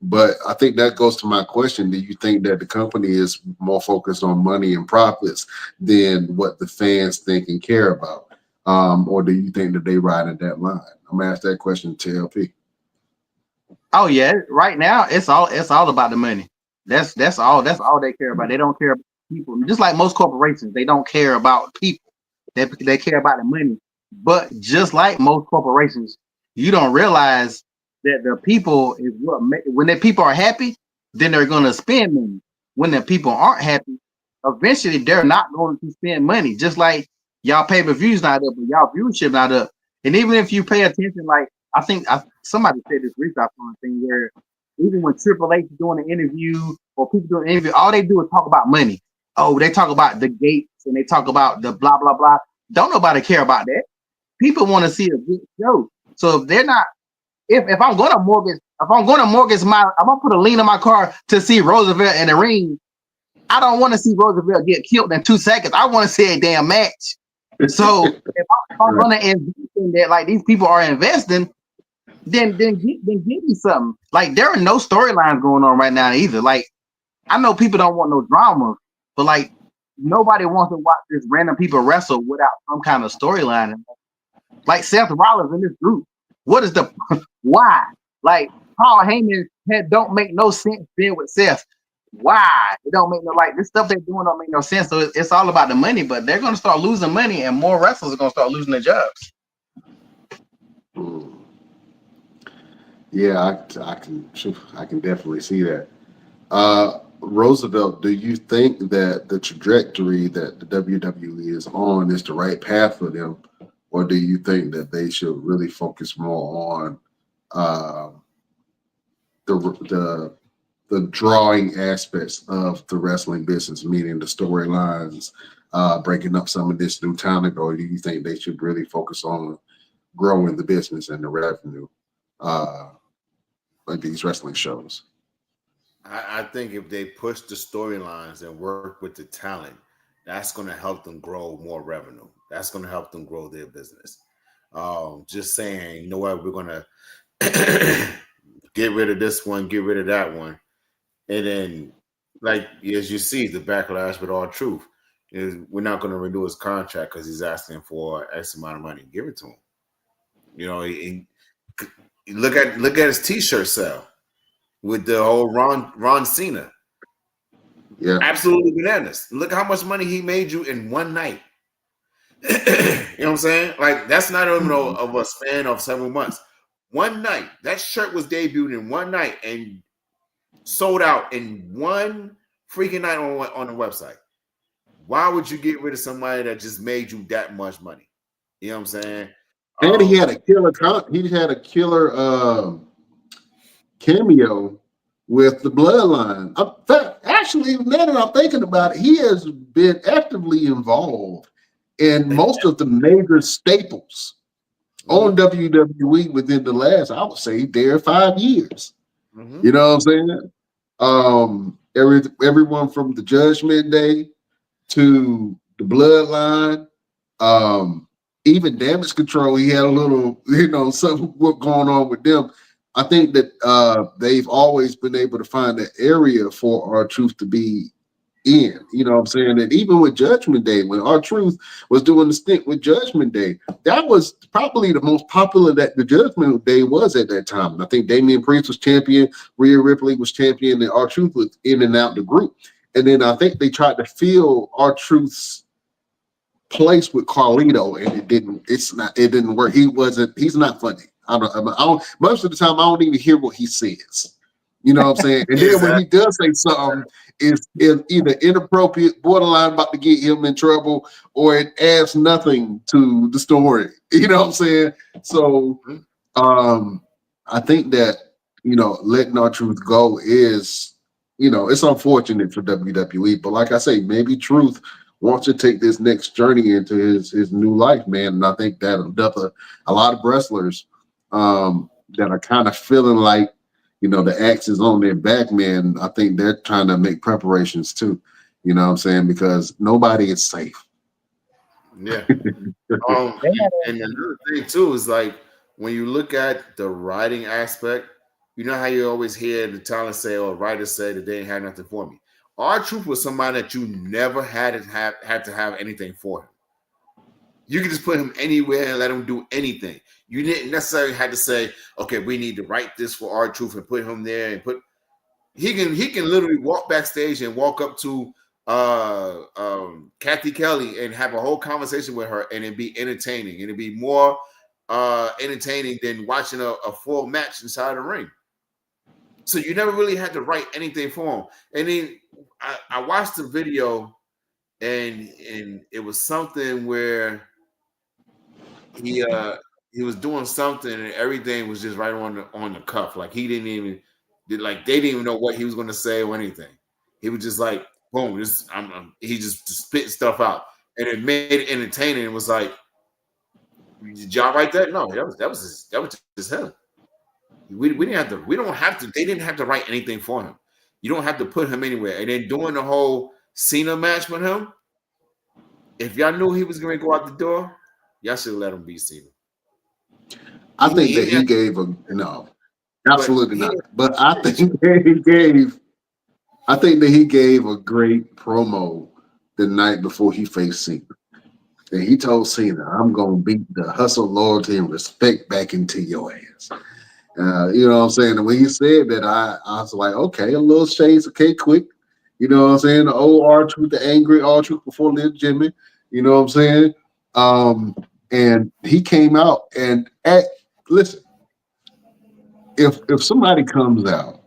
But I think that goes to my question. Do you think that the company is more focused on money and profits than what the fans think and care about? Or do you think that they ride in that line? I'm gonna ask that question to LP. Oh yeah, right now it's all about the money. That's all they care about. They don't care about people. Just like most corporations, they don't care about people. They care about the money. But just like most corporations, you don't realize that the people is what when the people are happy, then they're going to spend money. When the people aren't happy, eventually they're not going to spend money. Just like y'all pay-per-views not up, but y'all viewership not up. And even if you pay attention, like I think somebody said this recently on a thing where even when Triple H is doing an interview or people doing an interview, all they do is talk about money. Oh, they talk about the gates and they talk about the blah blah blah. Don't nobody care about that. People want to see a good show. So if they're not, if I'm going to mortgage I'm gonna put a lien on my car to see Roosevelt in the ring. I don't want to see Roosevelt get killed in 2 seconds. I want to see a damn match. So if I'm going to invest in that, like these people are investing, then give me something. Like there are no storylines going on right now either. Like I know people don't want no drama, but like nobody wants to watch this random people wrestle without some kind of storyline. Like Seth Rollins in this group. What is the why? Like Paul Heyman don't make no sense being with Seth. Why? It don't make no, like this stuff they're doing don't make no sense. So it's all about the money, but they're gonna start losing money and more wrestlers are gonna start losing their jobs. Yeah, I can definitely see that. Roosevelt, do you think that the trajectory that the WWE is on is the right path for them, or do you think that they should really focus more on the drawing aspects of the wrestling business, meaning the storylines, breaking up some of this new talent, or do you think they should really focus on growing the business and the revenue, like these wrestling shows? I think if they push the storylines and work with the talent, that's going to help them grow more revenue. That's going to help them grow their business. Just saying, you know what, we're going to get rid of this one, get rid of that one. And then, like, as you see, the backlash with R Truth is we're not going to renew his contract because he's asking for X amount of money. Give it to him. You know, look at his T-shirt sale with the whole Ron Cena. Yeah, absolutely bananas. Look how much money he made you in one night. You know what I'm saying? Like that's not even of a span of several months. One night, that shirt was debuted in one night and sold out in one freaking night on the website. Why would you get rid of somebody that just made you that much money? You know what I'm saying? And he had a killer. He had a killer cameo with the Bloodline. Actually, now that I'm thinking about it, he has been actively involved in most of the major staples on WWE within the last, I would say, 5 years. Mm-hmm. You know what I'm saying? Everyone from the Judgment Day to the Bloodline, even Damage Control, he had a little, something going on with them. I think that they've always been able to find an area for R-Truth to be in. You know what I'm saying? And even with Judgment Day, when R-Truth was doing the stint with Judgment Day, that was probably the most popular that the Judgment Day was at that time. And I think Damian Priest was champion, Rhea Ripley was champion, and R-Truth was in and out the group. And then I think they tried to fill R-Truth's place with Carlito, and it didn't work. He's not funny. I don't most of the time I don't even hear what he says. You know what I'm saying? And then when he does say something, is either inappropriate, borderline about to get him in trouble, or it adds nothing to the story. You know what I'm saying? So I think that, letting R-Truth go is, it's unfortunate for WWE, but like I say, maybe Truth wants to take this next journey into his new life, man. And I think that a lot of wrestlers that are kind of feeling like, the axe is on their back, man. I think they're trying to make preparations too. You know what I'm saying? Because nobody is safe. Yeah. And another thing too is like when you look at the writing aspect, you know how you always hear the talent say or writers say that they ain't had nothing for me. R-Truth was somebody that you never had to have anything for him. You could just put him anywhere and let him do anything. You didn't necessarily have to say, okay, we need to write this for R-Truth and put him there and put. He can literally walk backstage and walk up to Kathy Kelly and have a whole conversation with her, and it'd be entertaining. And it'd be more entertaining than watching a full match inside the ring. So you never really had to write anything for him. And then I watched the video, and it was something where he was doing something, and everything was just right on the cuff. Like they didn't even know what he was going to say or anything. He was just like, boom, he just spit stuff out, and it made it entertaining. It was like, did y'all write that? No, that was just him. We don't have to. They didn't have to write anything for him. You don't have to put him anywhere. And then doing the whole Cena match with him, if y'all knew he was going to go out the door, y'all should let him beat Cena. I think that he gave a no, absolutely not. But I think that he gave a great promo the night before he faced Cena. And he told Cena, "I'm gonna beat the hustle, loyalty, and respect back into your ass." You know what I'm saying? And when he said that, I was like, okay, a little shades of K Quick. You know what I'm saying? The old R-Truth, the angry R-Truth before Little Jimmy. You know what I'm saying? And he came out and listen, if somebody comes out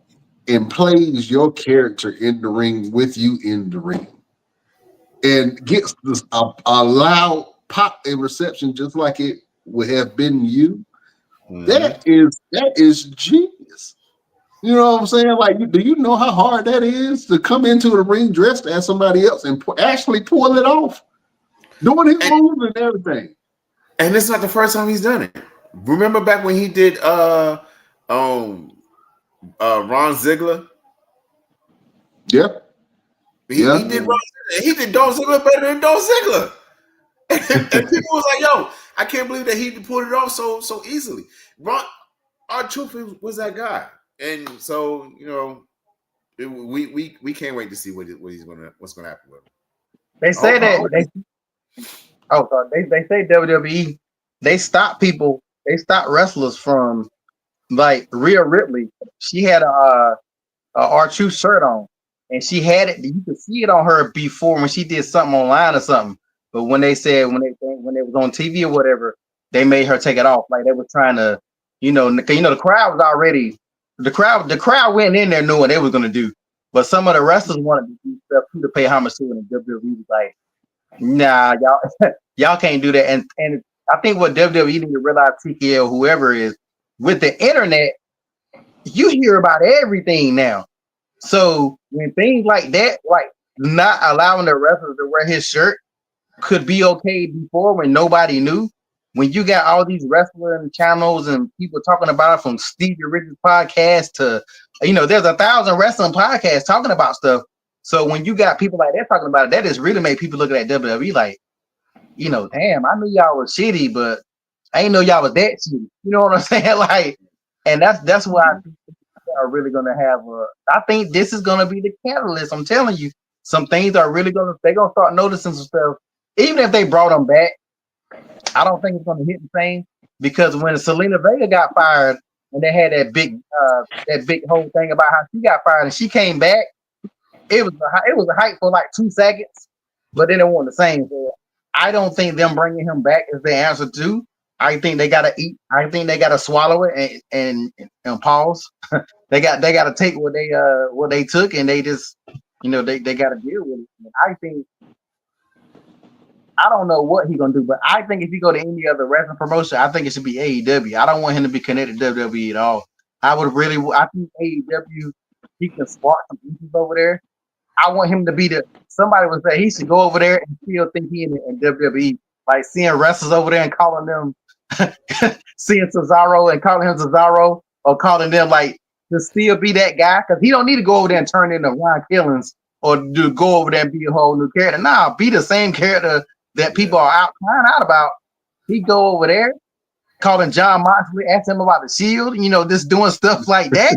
and plays your character in the ring with you in the ring and gets this a loud pop and reception just like it would have been you, that is genius. You know what I'm saying? Like, do you know how hard that is to come into the ring dressed as somebody else and actually pull it off, doing his moves and everything? And it's not the first time he's done it. Remember back when he did Ron Ziggler? Yep. He did Ron Ziggler. He did Dolph Ziggler better than Dolph Ziggler. And people was like, "Yo, I can't believe that he pulled it off so easily." R-Truth was that guy, and so we can't wait to see what's gonna happen with him. They say they say WWE they stop wrestlers from, like Rhea Ripley. She had a R-Truth shirt on, and she had it. You could see it on her before when she did something online or something. But when they was on TV or whatever, they made her take it off. Like they were trying to, the crowd was already the crowd went in there knowing what they was gonna do. But some of the wrestlers wanted to do stuff too to pay homage to it, and WWE was like, nah, y'all can't do that. And I think what WWE need to realize, TKL, whoever is, with the internet, you hear about everything now. So when things like that, like not allowing the wrestler to wear his shirt, could be okay before when nobody knew. When you got all these wrestling channels and people talking about it, from Stevie Richards podcast to, there's 1,000 wrestling podcasts talking about stuff. So when you got people like that talking about it, that just really made people looking at WWE like, damn, I knew y'all was shitty, but I ain't know y'all was that shitty. You know what I'm saying? Like, and that's why I think are really gonna have I think this is gonna be the catalyst. I'm telling you, some things are really they're gonna start noticing some stuff. Even if they brought them back, I don't think it's gonna hit the same, because when Selena Vega got fired and they had that big whole thing about how she got fired and she came back, it was a hype for like 2 seconds, but then it wasn't the same. So I don't think them bringing him back is the answer to. I think they gotta eat. I think they gotta swallow it and pause. they gotta take what they took, and they just You know, they got to deal with it. And I think I don't know what he's gonna do, but I think if you go to any other wrestling promotion, I think it should be AEW. I don't want him to be connected to WWE at all. I think AEW, he can spark some interest over there. I want him to be somebody would say he should go over there and still think he in WWE. Like seeing wrestlers over there and calling them, seeing Cesaro and calling him Cesaro, or calling them like to still be that guy, because he don't need to go over there and turn into Ron Killings or go over there and be a whole new character. Nah, be the same character that people are crying out about. He go over there, calling John Moxley, asking him about the Shield, you know, just doing stuff like that.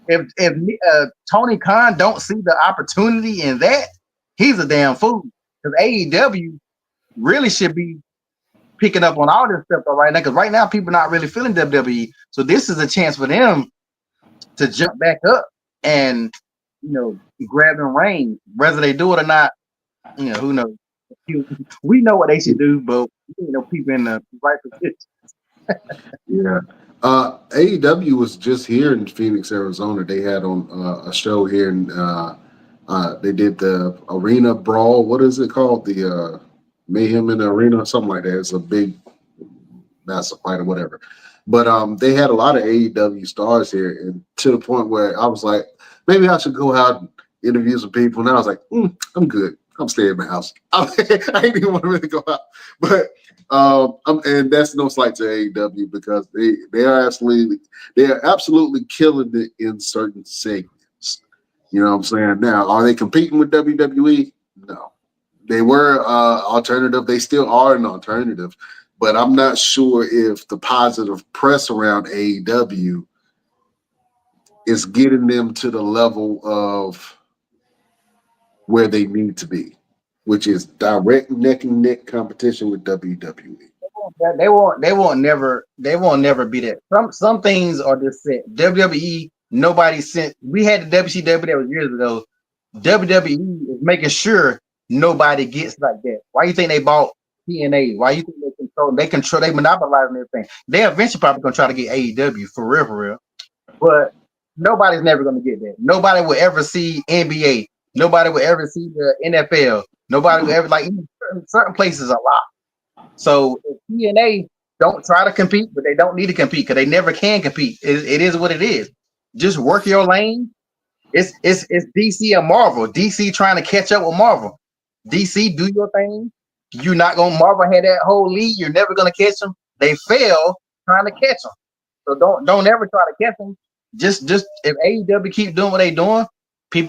If Tony Khan don't see the opportunity in that, he's a damn fool. Because AEW really should be picking up on all this stuff right now. Because right now people not really feeling WWE, so this is a chance for them to jump back up and grab them reins, whether they do it or not. Who knows? We know what they should do, but people in the right position. Yeah. AEW was just here in Phoenix, Arizona. They had on a show here, and they did the Arena Brawl. What is it called? The Mayhem in the Arena, or something like that. It's a big, massive fight or whatever. But they had a lot of AEW stars here, and to the point where I was like, maybe I should go out and interview some people. And I was like, I'm good. I'm staying in my house. I ain't even want to really go out. But and that's no slight to AEW, because they are absolutely killing it in certain segments. You know what I'm saying? Now, are they competing with WWE? No. They were alternative. They still are an alternative. But I'm not sure if the positive press around AEW is getting them to the level of where they need to be, which is direct neck and neck competition with WWE. They won't never be that. Some things are just set. WWE, nobody sent. We had the WCW that was years ago. WWE is making sure nobody gets like that. Why you think they bought TNA? Why you think they control, they monopolizing everything? They eventually probably gonna try to get AEW for real. But nobody's never gonna get that. Nobody will ever see NBA. Nobody will ever see the NFL. Nobody will ever, like, in certain places a lot. So if TNA don't try to compete, but they don't need to compete because they never can compete. It is what it is. Just work your lane. It's DC and Marvel. DC trying to catch up with Marvel. DC, do your thing. You're not gonna. Marvel had that whole lead. You're never gonna catch them. They fail trying to catch them. So don't ever try to catch them. Just if AEW keep doing what they doing,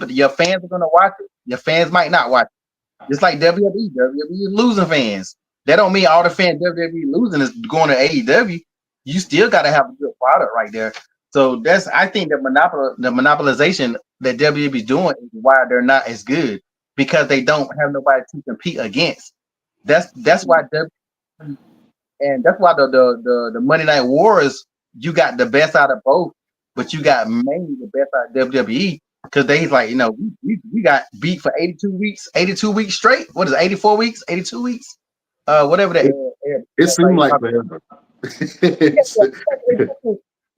your fans are gonna watch it. Your fans might not watch it. Just like WWE. WWE is losing fans. That don't mean all the fans WWE losing is going to AEW. You still got to have a good product right there. So I think the monopolization that WWE is doing is why they're not as good, because they don't have nobody to compete against. That's why and that's why the Monday Night Wars, you got the best out of both, but you got mainly the best out of WWE, because they like, we got beat for 82 weeks straight. What is it, 84 weeks, 82 weeks? Whatever that. It seemed like forever.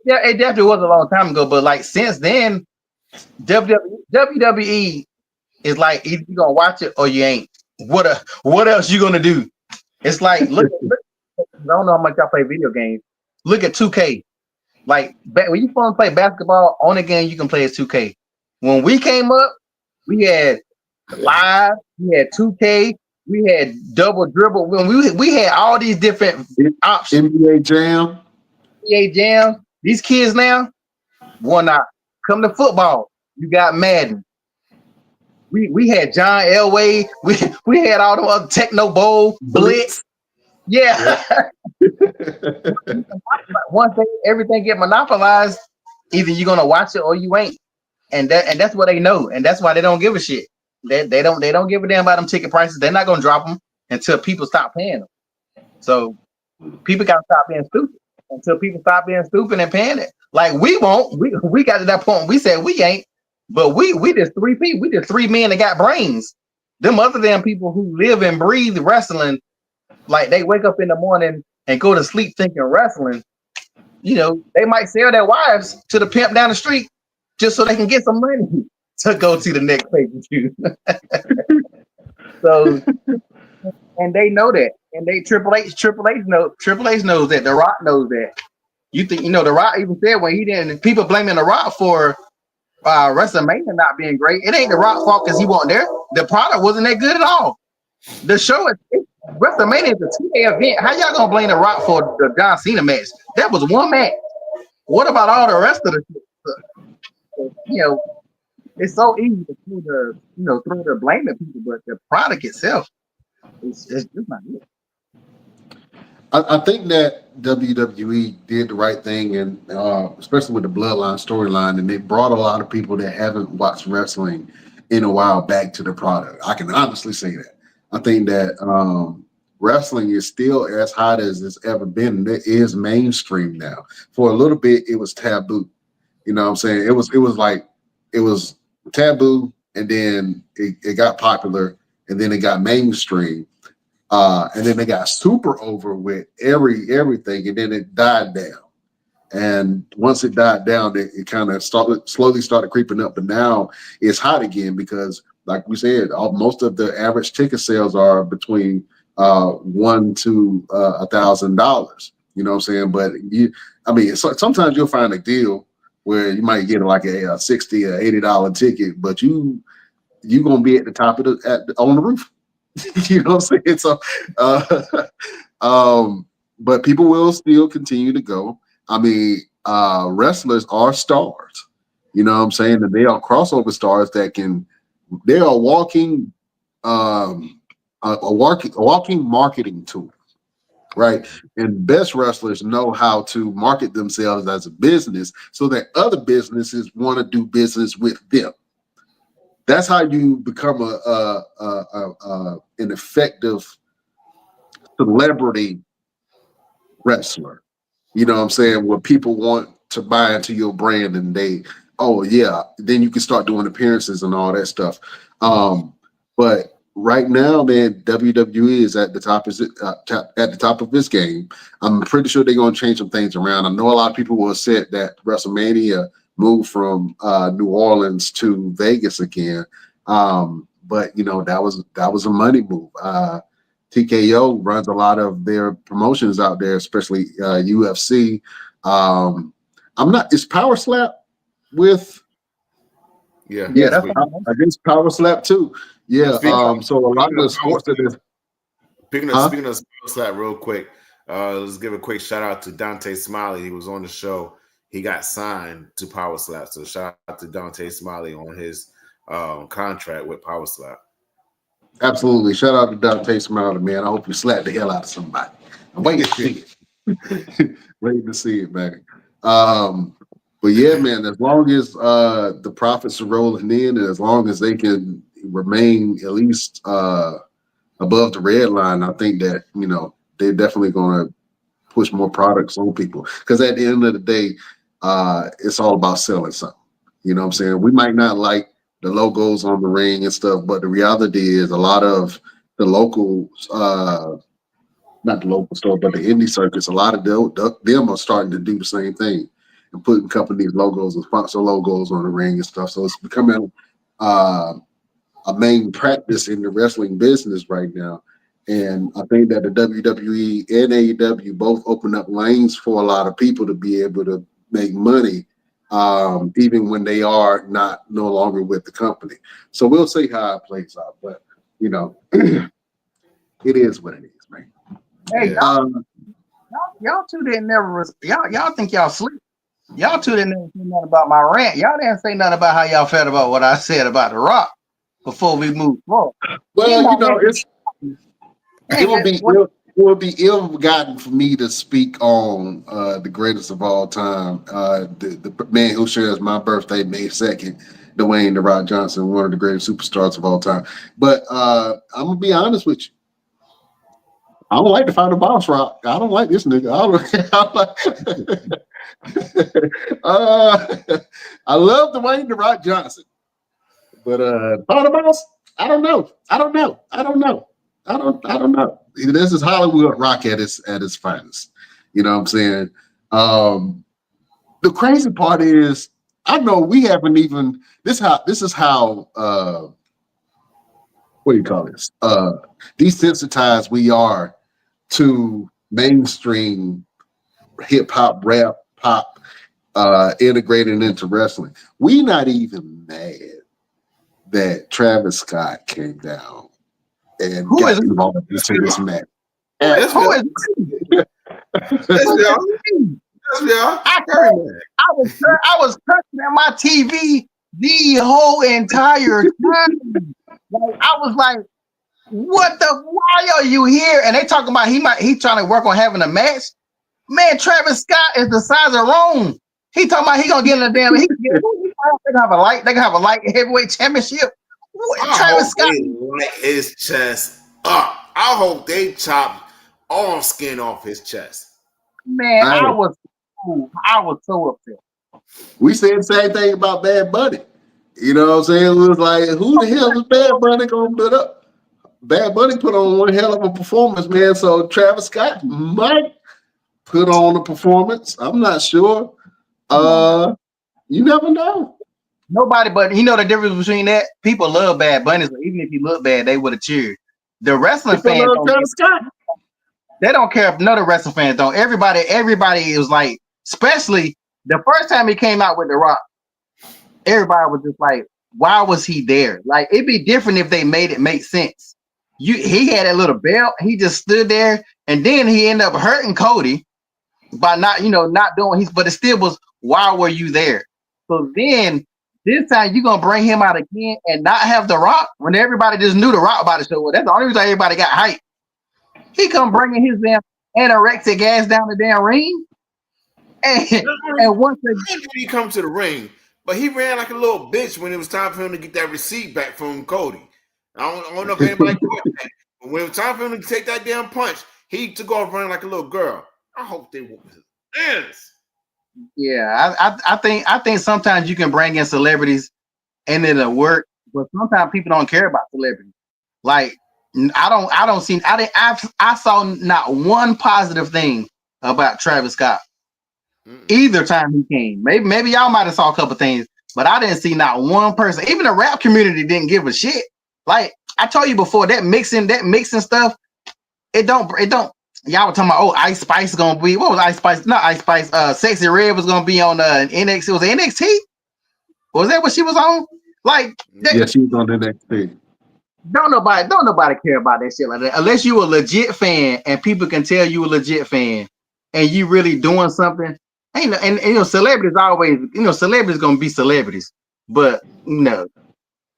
Yeah, it definitely was a long time ago, but like since then, WWE is like, either you gonna watch it or you ain't. What else you gonna do? It's like, look, I don't know how much y'all play video games. Look at 2K. Like when you want to play basketball, only game you can play is 2K. When we came up, we had Live, we had 2K, we had Double Dribble. When we had all these different options. NBA Jam. These kids now, not come to football. You got Madden. We had John Elway. We had all the other Techno Bowl, Blitz. Yeah. Once everything get monopolized, either you're gonna watch it or you ain't. And that's what they know, and that's why they don't give a shit. They don't give a damn about them ticket prices. They're not gonna drop them until people stop paying them. So people gotta stop being stupid. Until people stop being stupid and paying it. Like we won't. We got to that point. We said we ain't, but we just three people. We just three men that got brains. Them other damn people who live and breathe wrestling, like they wake up in the morning and go to sleep thinking wrestling. They might sell their wives to the pimp down the street. just so they can get some money to go to the next pay-per-view. So, and they know that, and they Triple H knows that. The Rock knows that. You think The Rock even said when he didn't. People blaming The Rock for WrestleMania not being great. It ain't The Rock fault because he wasn't there. The product wasn't that good at all. The show is WrestleMania is a 2-day event. How y'all gonna blame The Rock for the John Cena match? That was one match. What about all the rest of the shit? It's so easy to throw the blame at people, but the product itself is just not it. I think that WWE did the right thing, and especially with the Bloodline storyline, and they brought a lot of people that haven't watched wrestling in a while back to the product. I can honestly say that. I think that wrestling is still as hot as it's ever been. It is mainstream now. For a little bit, it was taboo. You know what I'm saying? It was taboo, and then it got popular, and then it got mainstream. And then they got super over with everything, and then it died down. And once it died down, it kind of slowly started creeping up. But now it's hot again because, like we said, most of the average ticket sales are between $1,000 to $1,000. You know what I'm saying? But sometimes you'll find a deal where you might get like a $60 or $80 ticket, but you're gonna be at the top of on the roof. You know what I'm saying? So, but people will still continue to go. I mean, wrestlers are stars. You know what I'm saying? And they are crossover stars they are walking, a walking marketing tool, right? And best wrestlers know how to market themselves as a business so that other businesses want to do business with them. That's how you become an effective celebrity wrestler. You know what I'm saying? Where people want to buy into your brand, and then you can start doing appearances and all that stuff. But right now, man, WWE is at the top of its game. I'm pretty sure they're going to change some things around. I know a lot of people were upset that WrestleMania moved from New Orleans to Vegas again, but that was a money move. TKO runs a lot of their promotions out there, especially UFC. Is Power Slap with? Yeah, I guess Power Slap too. Yeah. So a lot of the sports that is. Speaking of Power Slap, real quick, let's give a quick shout out to Dante Smiley. He was on the show. He got signed to Power Slap. So shout out to Dante Smiley on his contract with Power Slap. Absolutely. Shout out to Dante Smiley, man. I hope you slap the hell out of somebody. I'm waiting to see it. Waiting to see it, man. But yeah, man, as long as the profits are rolling in, and as long as they can remain at least above the red line, I think that, they're definitely going to push more products on people. Because at the end of the day, it's all about selling something. You know what I'm saying? We might not like the logos on the ring and stuff, but the reality is a lot of the local, not the local store, but the indie circuits, a lot of them are starting to do the same thing and putting companies' logos and sponsor logos on the ring and stuff. So it's becoming a main practice in the wrestling business right now. And I think that the WWE and AEW both open up lanes for a lot of people to be able to make money, even when they are no longer with the company. So we'll see how it plays out. But, it is what it is, man. Hey, y'all two didn't never y'all think y'all sleep. Y'all two didn't say nothing about my rant. Y'all didn't say nothing about how y'all felt about what I said about The Rock before we moved forward. Well, it would be ill-gotten for me to speak on the greatest of all time, the man who shares my birthday, May 2nd, Dwayne "The Rock" Johnson, one of the greatest superstars of all time. But I'm gonna be honest with you. I don't like the Final Boss Rock. I don't like this nigga. I love Dwayne "The Rock" Johnson, but Final Boss, I don't know. This is Hollywood Rock at its finest. You know what I'm saying? The crazy part is I know we haven't even this is how what do you call this? Desensitized we are to mainstream hip hop, rap, pop, integrated into wrestling. We not even mad that Travis Scott came down and Who got is involved into this match. That's who is That's y'all. That's y'all. I was cursing at my TV the whole entire time. Like, I was like, what the why are you here? And they talking about he trying to work on having a match. Man, Travis Scott is the size of Rome. He talking about he gonna get in the damn. They can have a light heavyweight championship. Travis Scott light his chest up. I hope they chop all skin off his chest. Man, I was so upset. We said the same thing about Bad Bunny. You know what I'm saying? It was like, who the hell is Bad Bunny gonna put up? Bad Bunny put on one hell of a performance, man. So Travis Scott might put on a performance. I'm not sure. You never know. Nobody, but you know the difference between that. People love Bad Bunny, so even if he looked bad, they would have cheered. The wrestling fans they don't care if none of the wrestling fans don't. Everybody is like, especially the first time he came out with The Rock, everybody was just like, why was he there? Like, it'd be different if they made it make sense. He had that little belt, he just stood there, and then he ended up hurting Cody by not doing his, but it still was, why were you there? So then this time you're gonna bring him out again and not have The Rock when everybody just knew The Rock about to show up. That's the only reason everybody got hyped. He come bringing his damn anorexic ass down the damn ring, and once he come to the ring, but he ran like a little bitch when it was time for him to get that receipt back from Cody. I don't know if anybody caught that, but when it was time for him to take that damn punch, he took off running like a little girl. I hope they whoop his ass. Yeah, I think sometimes you can bring in celebrities and it'll work, but sometimes people don't care about celebrities. Like I saw not one positive thing about Travis Scott either time he came. Maybe y'all might have saw a couple things, but I didn't see not one person. Even the rap community didn't give a shit. Like I told you before, that mixing stuff, it don't. Y'all were talking about, oh, Ice Spice is gonna be, what was Ice Spice? Not Ice Spice. Sexy Red was gonna be on NXT. Was it NXT? Was that what she was on? Like, yeah, she was on the NXT. Don't nobody care about that shit like that unless you a legit fan and people can tell you a legit fan and you really doing something. And celebrities always, celebrities gonna be celebrities, but no,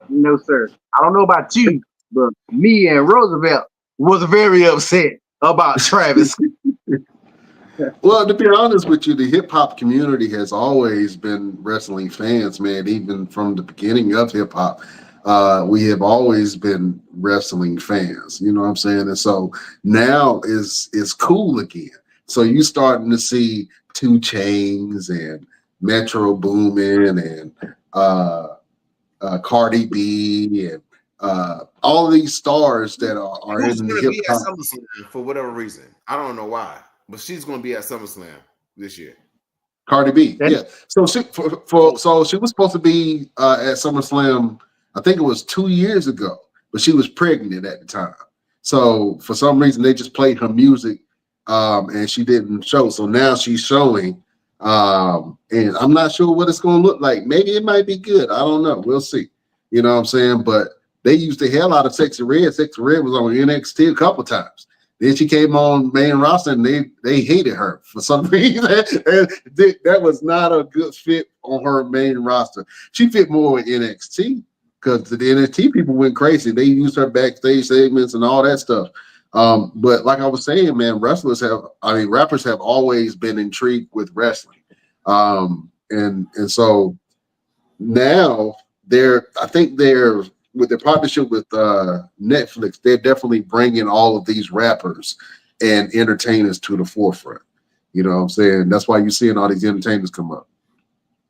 sir. I don't know about you, but me and Roosevelt was very upset about Travis. Well, to be honest with you, the hip hop community has always been wrestling fans, man. Even from the beginning of hip hop, we have always been wrestling fans. You know what I'm saying? And so now is cool again. So you starting to see 2 Chainz and Metro Boomin and Cardi B and all of these stars that are in the hip hop. For whatever reason, I don't know why, but she's going to be at SummerSlam this year. Cardi B, yeah. So she so she was supposed to be at SummerSlam. I think it was 2 years ago, but she was pregnant at the time. So for some reason, they just played her music, and she didn't show. So now she's showing, and I'm not sure what it's going to look like. Maybe it might be good. I don't know. We'll see. You know what I'm saying? But they used the hell out of Sexy Red. Sexy Red was on NXT a couple times. Then she came on main roster, and they hated her for some reason. That was not a good fit on her main roster. She fit more with NXT because the NXT people went crazy. They used her backstage segments and all that stuff. But like I was saying, man, rappers have always been intrigued with wrestling. And so now I think they're with their partnership with Netflix, they're definitely bringing all of these rappers and entertainers to the forefront. You know what I'm saying? That's why you're seeing all these entertainers come up.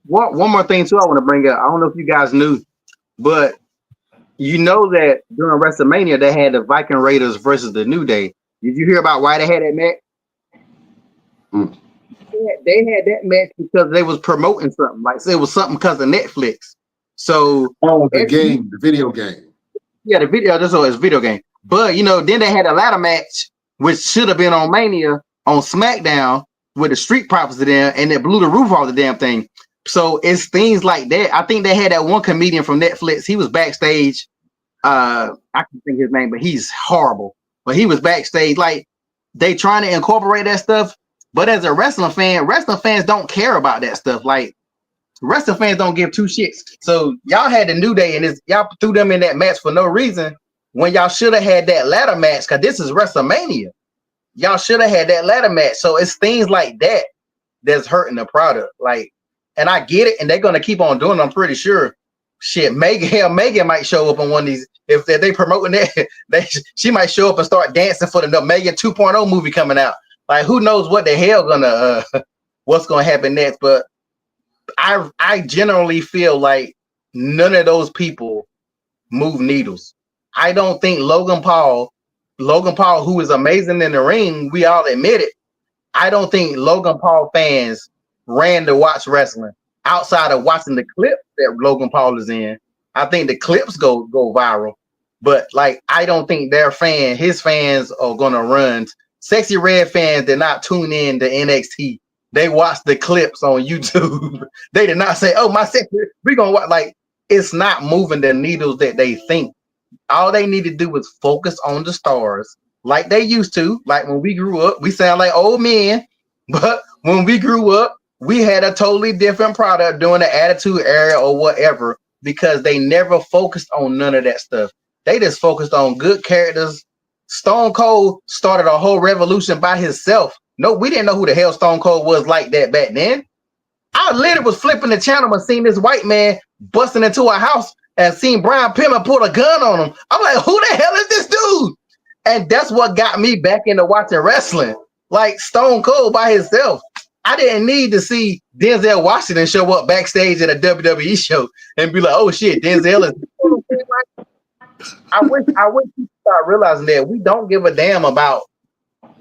One more thing too I want to bring up. I don't know if you guys knew, but you know that during WrestleMania they had the Viking Raiders versus the New Day. Did you hear about why they had that match? They had that match because they was promoting something. Like so it was something because of Netflix. So the video game. Yeah, the video. That's always video game. But then they had a ladder match, which should have been on Mania on SmackDown with the Street Profits of them, and it blew the roof off the damn thing. So it's things like that. I think they had that one comedian from Netflix. He was backstage. I can't think his name, but he's horrible. But he was backstage. Like they trying to incorporate that stuff. But as a wrestling fans don't care about that stuff. Like wrestling fans don't give two shits. So y'all had the New Day and y'all threw them in that match for no reason when y'all should have had that ladder match because this is WrestleMania. Y'all should have had that ladder match. So it's things like that that's hurting the product. Like, and I get it, and they're gonna keep on doing it, I'm pretty sure. Shit, Megan might show up on one of these. If they promoting that, she might show up and start dancing for the Megan 2.0 movie coming out. Like, who knows what the hell what's gonna happen next? But I generally feel like none of those people move needles. I don't think Logan Paul, who is amazing in the ring, we all admit it. I don't think Logan Paul fans ran to watch wrestling outside of watching the clip that Logan Paul is in. I think the clips go viral, but like I don't think his fans are gonna run. Sexy Red fans did not tune in to NXT. They watched the clips on YouTube. They did not say, "Oh, my sexy, we're gonna watch." Like it's not moving the needles that they think. All they need to do is focus on the stars, like they used to. Like when we grew up, we sound like old men, but when we grew up, we had a totally different product during the Attitude Era or whatever, because they never focused on none of that stuff. They just focused on good characters. Stone Cold started a whole revolution by himself. No, we didn't know who the hell Stone Cold was like that back then. I literally was flipping the channel and seen this white man busting into a house and seen Brian Pillman pull a gun on him. I'm like, who the hell is this dude? And that's what got me back into watching wrestling. Like Stone Cold by himself. I didn't need to see Denzel Washington show up backstage at a WWE show and be like, oh shit, Denzel is. I wish people start realizing that we don't give a damn about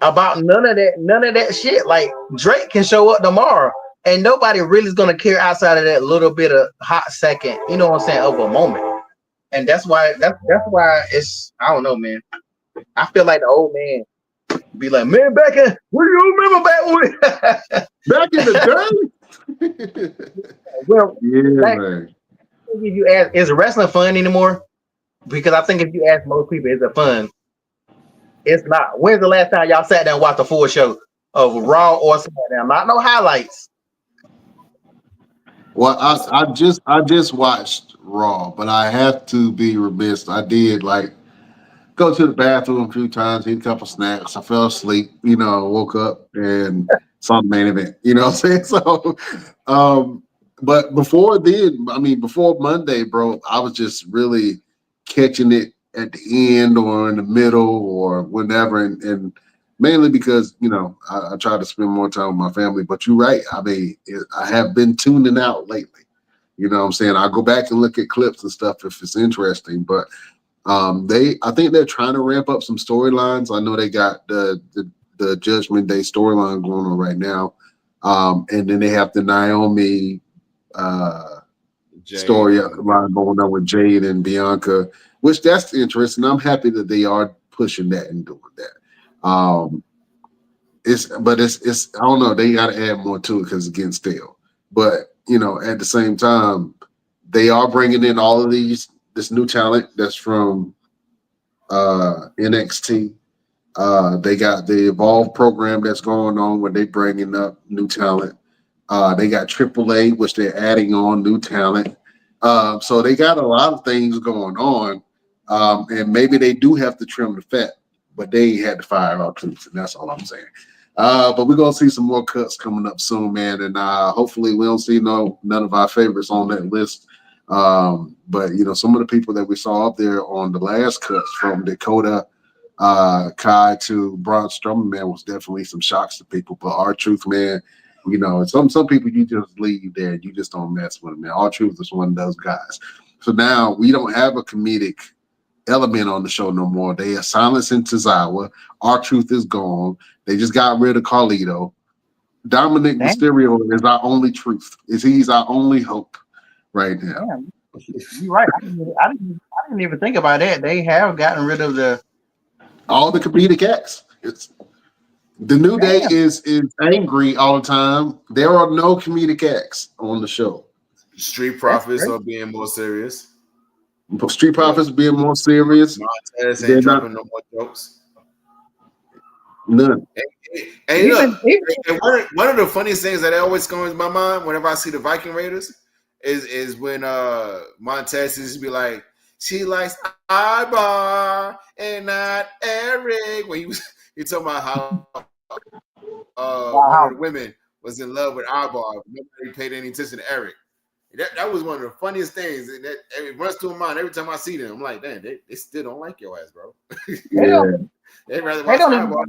none of that shit. Like Drake can show up tomorrow and nobody really is gonna care outside of that little bit of hot second, you know what I'm saying, of a moment. And that's why it's, I don't know, man. I feel like the old man be like, man, what do you remember back when back in the day? Well, yeah, man. If you ask, is wrestling fun anymore? Because I think if you ask most people, is it fun? It's not. When's the last time y'all sat down and watched a full show of Raw or SmackDown? Not no highlights. Well, I just watched Raw, but I have to be remiss. I did go to the bathroom a few times, eat a couple snacks. I fell asleep, woke up and saw the main event. You know what I'm saying? So, but before Monday, bro, I was just really catching it at the end or in the middle or whenever, and mainly because I try to spend more time with my family. But you're right. I mean, I have been tuning out lately. You know what I'm saying? I go back and look at clips and stuff if it's interesting, but I think they're trying to ramp up some storylines. I know they got the Judgment Day storyline going on right now, and then they have the Naomi storyline going on with Jade and Bianca, which that's interesting. I'm happy that they are pushing that and doing that. It's I don't know. They got to add more to it because it's getting stale. But at the same time, they are bringing in all of this new talent that's from NXT. They got the Evolve program that's going on where they bringing up new talent. They got AAA, which they're adding on new talent. So they got a lot of things going on. And maybe they do have to trim the fat, but they ain't had to fire our troops, and that's all I'm saying. But we're gonna see some more cuts coming up soon, man. And hopefully we don't see none of our favorites on that list. But some of the people that we saw up there on the last cuts, from Dakota Kai to Braun Strowman, man, was definitely some shocks to people. But R-Truth, man, some people you just leave there, you just don't mess with them, man. R-Truth is one of those guys. So now we don't have a comedic element on the show no more. They are silencing Tozawa. R-Truth is gone. They just got rid of Carlito. Dominic Damn. Mysterio is our only truth. He's our only hope right now. Damn. You're right. I didn't even think about that. They have gotten rid of the All the comedic acts. It's the New Day Damn. is angry all the time. There are no comedic acts on the show. Street Profits are being more serious. Street Profits being more serious. Montez They're ain't not- dropping no more jokes. None. And look, and one of the funniest things that always comes to my mind whenever I see the Viking Raiders is when Montez used to be like, she likes Ibar and not Eric. When he talking about how one of the women was in love with Ibar, nobody paid any attention to Eric. That was one of the funniest things, and that it runs through my mind every time I see them. I'm like, damn, they still don't like your ass, bro. They'd rather watch Ibar.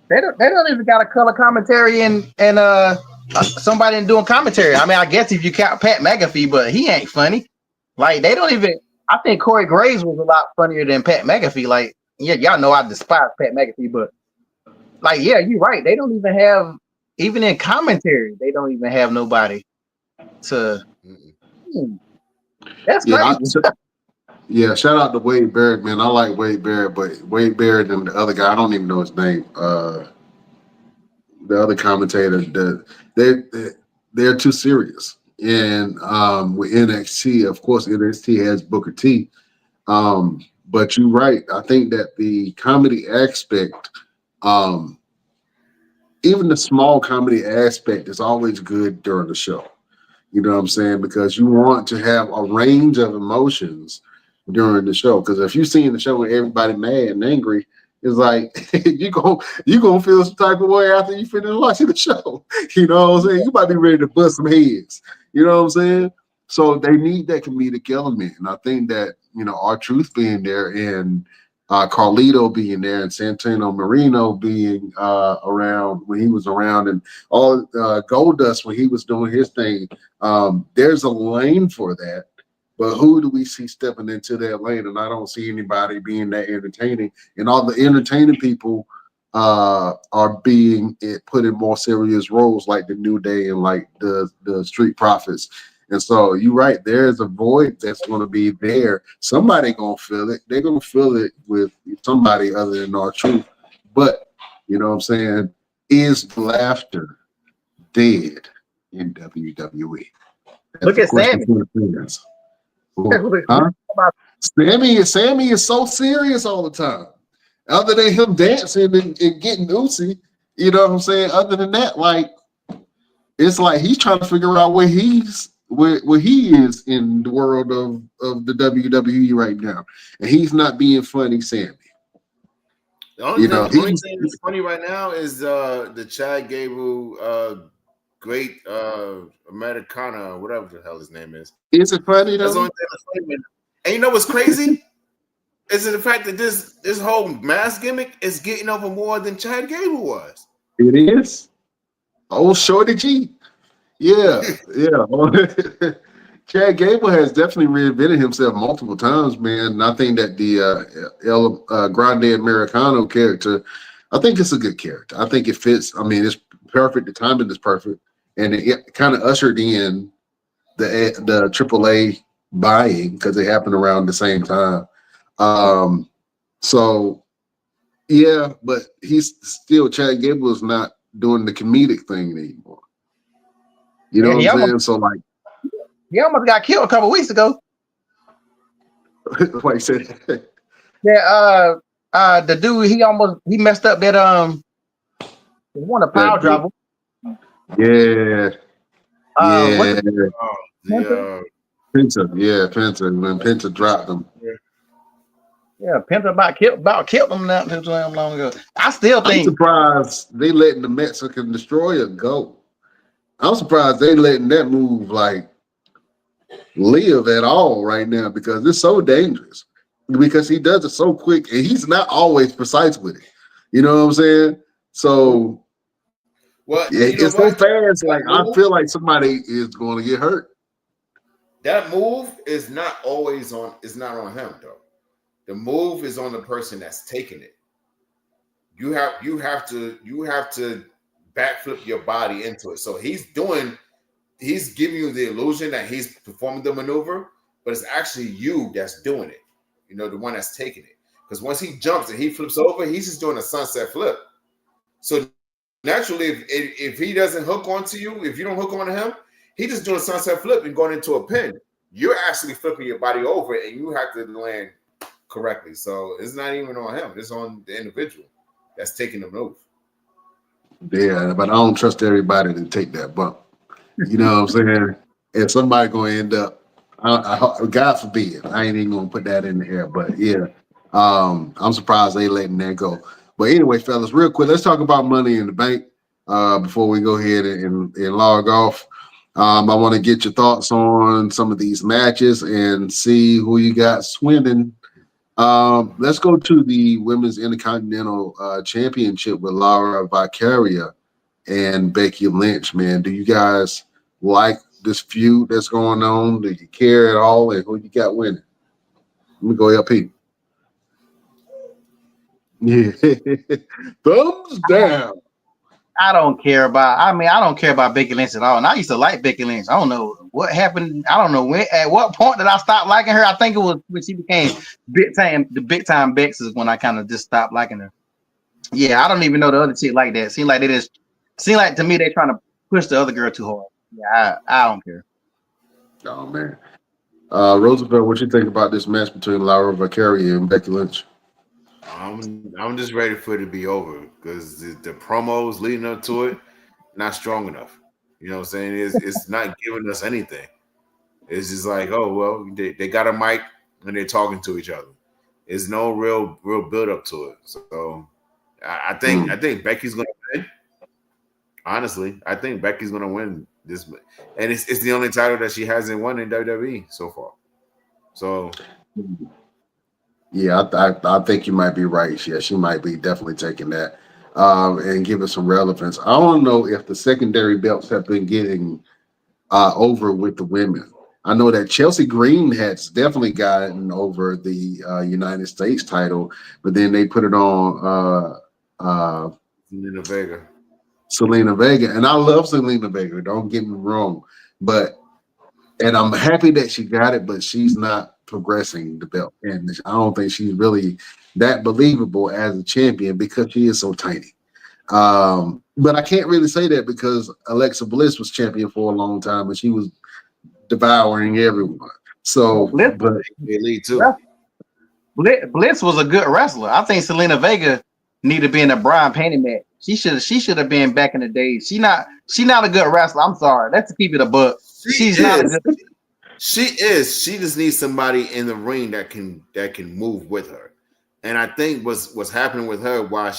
They don't even got a color commentary and somebody doing commentary. I mean, I guess if you count Pat McAfee, but he ain't funny. Like they don't even. I think Corey Graves was a lot funnier than Pat McAfee. Like, yeah, y'all know I despise Pat McAfee, but like, yeah, you're right. They don't even have, even in commentary, they don't even have nobody to. That's crazy. Yeah, shout out to Wade Barrett, man. I like Wade Barrett, but Wade Barrett and the other guy, I don't even know his name. The other commentator, they're too serious. And with NXT, of course, NXT has Booker T. But you're right. I think that the comedy aspect, even the small comedy aspect, is always good during the show. You know what I'm saying? Because you want to have a range of emotions during the show. Because if you see in the show with everybody mad and angry, it's like you gonna feel some type of way after you finish watching the show. You know what I'm saying? You might be ready to bust some heads. You know what I'm saying? So they need that comedic element, and I think that R-Truth being there and Carlito being there and Santino Marino being around when he was around, and all Goldust when he was doing his thing. There's a lane for that. But who do we see stepping into that lane? And I don't see anybody being that entertaining. And all the entertaining people are being put in more serious roles, like the New Day and like the Street Profits. And so you're right. There's a void that's going to be there. Somebody going to feel it. They're going to feel it with somebody other than R-Truth. But, you know what I'm saying, is laughter dead in WWE? Look at Sammy. Huh? Sammy is so serious all the time. Other than him dancing and getting oozy, you know what I'm saying? Other than that, like it's like he's trying to figure out where he is in the world of the WWE right now, and he's not being funny, Sammy. The only thing that's funny right now is the Chad Gable great Americana, whatever the hell his name is. Is it funny though? That's the only thing that's funny. And you know what's crazy? Is the fact that this whole mask gimmick is getting over more than Chad Gable was. It is. Oh, Shorty G. Yeah. Chad Gable has definitely reinvented himself multiple times, man. And I think that the El Grande Americano character, I think it's a good character. I think it fits. I mean, it's perfect. The timing is perfect. And it kind of ushered in the AAA buying because it happened around the same time. So yeah, but he's still Chad Gable is not doing the comedic thing anymore. You know what I'm saying? So like he almost got killed a couple weeks ago. Like I said. Yeah, the dude he messed up that he won a power driver. Yeah. Penta? Penta. When Penta dropped him. Yeah, Penta about killed him not too long ago. I still think I'm surprised they letting the Mexican Destroyer go. I'm surprised they letting that move like live at all right now because it's so dangerous. Because he does it so quick and he's not always precise with it. You know what I'm saying? So it's so fast. Like I feel like somebody is going to get hurt. That move is not always on. It's not on him though. The move is on the person that's taking it. You have to backflip your body into it. So he's giving you the illusion that he's performing the maneuver, but it's actually you that's doing it. You know, the one that's taking it. Because once he jumps and he flips over, he's just doing a sunset flip. So naturally, if he doesn't hook onto you, if you don't hook onto him, he's just doing a sunset flip and going into a pin. You're actually flipping your body over, and you have to land correctly. So it's not even on him; it's on the individual that's taking the move. Yeah, but I don't trust everybody to take that bump. You know what I'm saying? If somebody gonna end up, God forbid, I ain't even gonna put that in the air. But yeah, I'm surprised they letting that go. But anyway, fellas, real quick, let's talk about Money in the Bank before we go ahead and log off. I want to get your thoughts on some of these matches and see who you got swinging. Let's go to the Women's Intercontinental Championship with Laura Vicaria and Becky Lynch. Man, do you guys like this feud that's going on? Do you care at all? And who you got winning? Let me go LP. Yeah, thumbs down. I don't care about Becky Lynch at all. And I used to like Becky Lynch. I don't know what happened. I don't know when. At what point did I stop liking her? I think it was when she became big time Bex is when I kind of just stopped liking her. Yeah, I don't even know the other chick like that. Seem like to me they're trying to push the other girl too hard. Yeah, I don't care. Oh man, Roosevelt, what you think about this match between Laura Vicaria and Becky Lynch? I'm just ready for it to be over because the promos leading up to it not strong enough. You know what I'm saying? It's not giving us anything. It's just like, oh well, they got a mic and they're talking to each other. There's no real build up to it. So I think Becky's gonna win. Honestly, I think Becky's gonna win this, and it's the only title that she hasn't won in WWE so far. So. Yeah, I think you might be right. Yeah, she might be definitely taking that and giving some relevance. I don't know if the secondary belts have been getting over with the women. I know that Chelsea Green has definitely gotten over the United States title, but then they put it on Selena Vega, and I love Selena Vega. Don't get me wrong, and I'm happy that she got it, but she's not progressing the belt, and I don't think she's really that believable as a champion because she is so tiny. But I can't really say that because Alexa Bliss was champion for a long time, and she was devouring everyone. So, but Elite too. Bliss was a good wrestler. I think Selena Vega need to be in a Brian Payne match. She should have been back in the day. She not a good wrestler. I'm sorry. Let's keep it a buck. She's not a good. She is. She just needs somebody in the ring that can move with her. And I think what's happening with her, why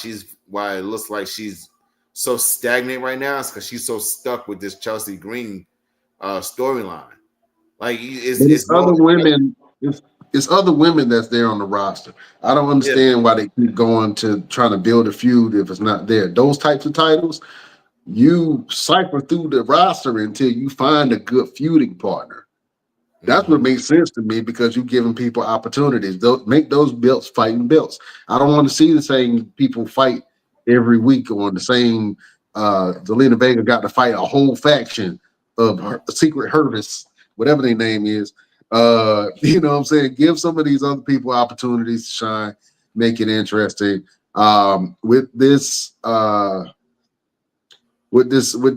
it looks like she's so stagnant right now, is because she's so stuck with this Chelsea Green storyline. Like it's other women. It's other women that's there on the roster. I don't understand why they keep going to trying to build a feud if it's not there. Those types of titles, you cipher through the roster until you find a good feuding partner. That's what makes sense to me because you're giving people opportunities. Make those belts fighting belts. I don't want to see the same people fight every week on the same. Zelina Vega got to fight a whole faction of Secret Hervis, whatever their name is. You know what I'm saying? Give some of these other people opportunities to shine, make it interesting. With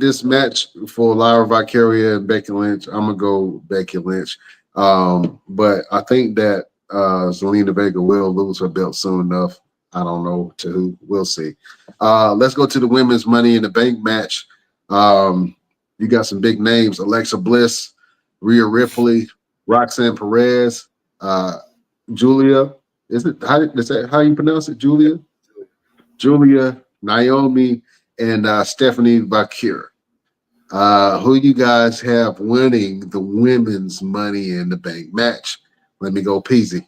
this match for Laura Vicaria and Becky Lynch, I'm gonna go Becky Lynch. But I think that Zelina Vega will lose her belt soon enough. I don't know to who. We'll see. Let's go to the women's Money in the Bank match. You got some big names: Alexa Bliss, Rhea Ripley, Roxanne Perez, Julia. Is that how you pronounce it? Julia, Naomi, and Stephanie Bakir. Who you guys have winning the women's Money in the Bank match? Let me go Peasy.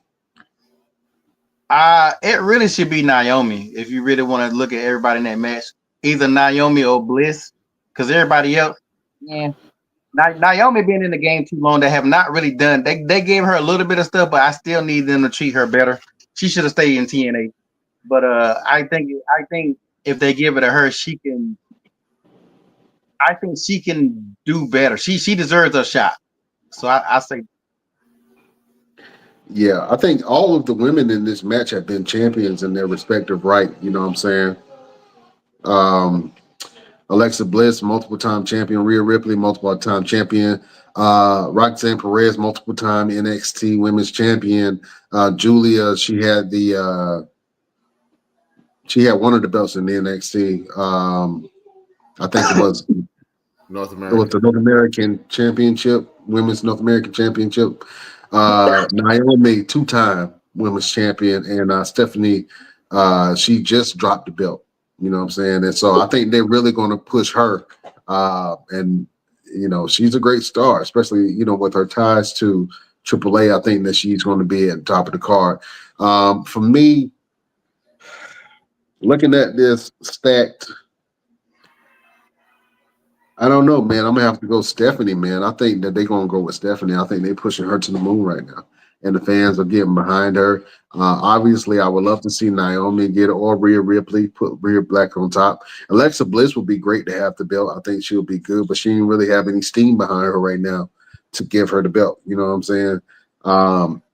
It really should be Naomi if you really want to look at everybody in that match. Either Naomi or Bliss, because everybody else, Naomi been in the game too long. They have not really done. They gave her a little bit of stuff, but I still need them to treat her better. She should have stayed in TNA. But I think if they give it to her, she can I think she can do better. She deserves a shot. So I say, Yeah, I think all of the women in this match have been champions in their respective right. You know what I'm saying? Um, Alexa Bliss, multiple time champion. Rhea Ripley, multiple time champion. Roxanne Perez, multiple time NXT Women's Champion. Julia, she had one of the belts in the NXT. I think it was North it was American. the North American Championship, Women's North American Championship. Naomi, two-time Women's Champion, and Stephanie, she just dropped the belt. You know what I'm saying? And so I think they're really going to push her. And she's a great star, especially with her ties to AAA. I think that she's going to be at the top of the card. For me, looking at this stacked, I don't know, man. I'm gonna have to go Stephanie, man. I think that they're gonna go with Stephanie. I think they're pushing her to the moon right now, and the fans are getting behind her. Obviously, I would love to see Naomi get it, or Rhea Ripley, put Rhea Black on top. Alexa Bliss would be great to have the belt. I think she'll be good, but she didn't really have any steam behind her right now to give her the belt. You know what I'm saying?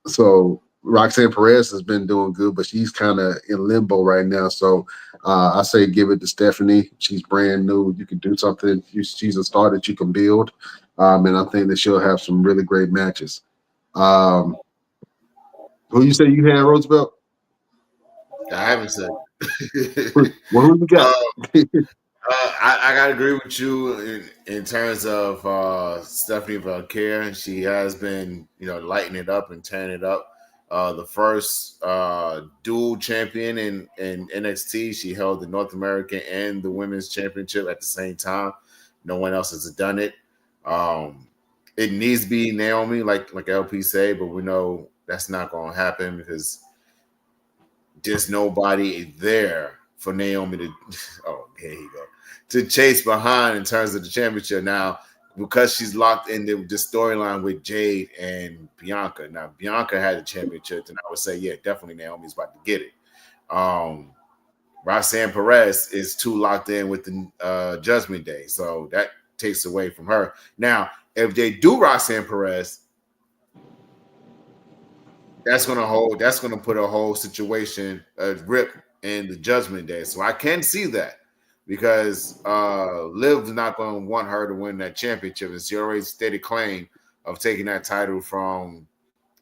So Roxanne Perez has been doing good, but she's kind of in limbo right now. So I say give it to Stephanie. She's brand new. You can do something. She's a star that you can build. And I think that she'll have some really great matches. Who you say you had, Roosevelt? I haven't said. Well, who you got? I gotta agree with you in terms of Stephanie Valkyrie. She has been, lighting it up and tearing it up. The first dual champion in NXT. She held the North American and the Women's Championship at the same time. No one else has done it. It needs to be Naomi, like LP say, but we know that's not going to happen because there's nobody there for Naomi to. Oh, here you go. To chase behind in terms of the championship now. Because she's locked in the storyline with Jade and Bianca. Now, Bianca had the championship, and I would say, yeah, definitely Naomi's about to get it. Roxanne Perez is too locked in with the Judgment Day, so that takes away from her. Now, if they do Roxanne Perez, that's gonna put a whole situation rip in the Judgment Day. So I can see that. Because Liv's not going to want her to win that championship. It's already stated claim of taking that title from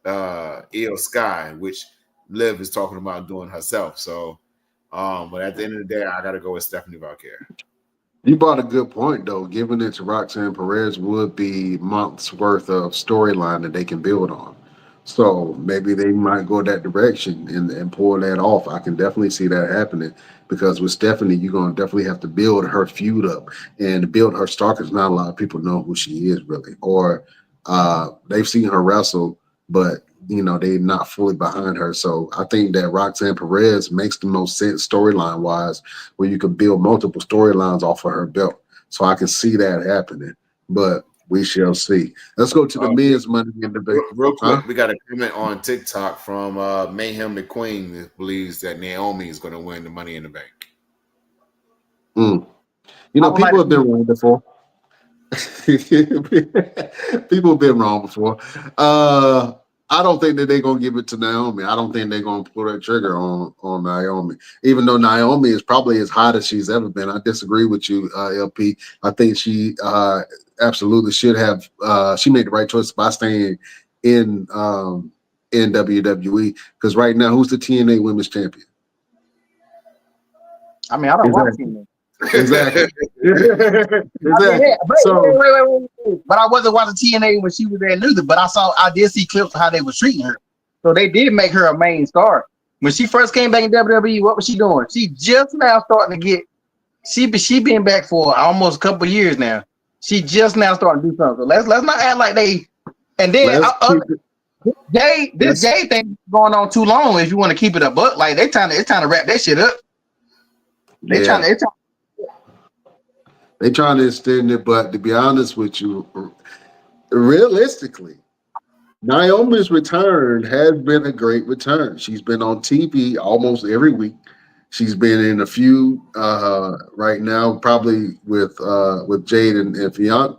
Io Sky, which Liv is talking about doing herself. So, but at the end of the day, I got to go with Stephanie Valkyrie. You brought a good point, though. Giving it to Roxanne Perez would be months worth of storyline that they can build on. So maybe they might go that direction and pull that off. I can definitely see that happening because with Stephanie, you're going to definitely have to build her feud up and to build her star because not a lot of people know who she is really. Or they've seen her wrestle, but they're not fully behind her. So I think that Roxanne Perez makes the most sense storyline wise, where you can build multiple storylines off of her belt. So I can see that happening, but we shall see. Let's go to the men's Money in the Bank. Real quick, we got a comment on TikTok from Mayhem McQueen that believes that Naomi is going to win the Money in the Bank. People have been wrong before. People have been wrong before. I don't think that they're gonna give it to Naomi. I don't think they're gonna pull that trigger on Naomi, even though Naomi is probably as hot as she's ever been. I disagree with you, LP. I think she absolutely should have. She made the right choice by staying in WWE because right now, who's the TNA Women's Champion? I mean, I don't want TNA. Exactly. Exactly. Wait. But I wasn't watching TNA when she was there neither. But I did see clips of how they were treating her. So they did make her a main star. When she first came back in WWE, what was she doing? She just now starting to get. She been back for almost a couple of years now. She just now starting to do something. So let's not act like they. And then this Jay thing going on too long. If you want to keep it a buck, like it's trying to wrap that shit up. They're trying to extend it, but to be honest with you, realistically, Naomi's return has been a great return. She's been on TV almost every week. She's been in a few right now, probably with Jade and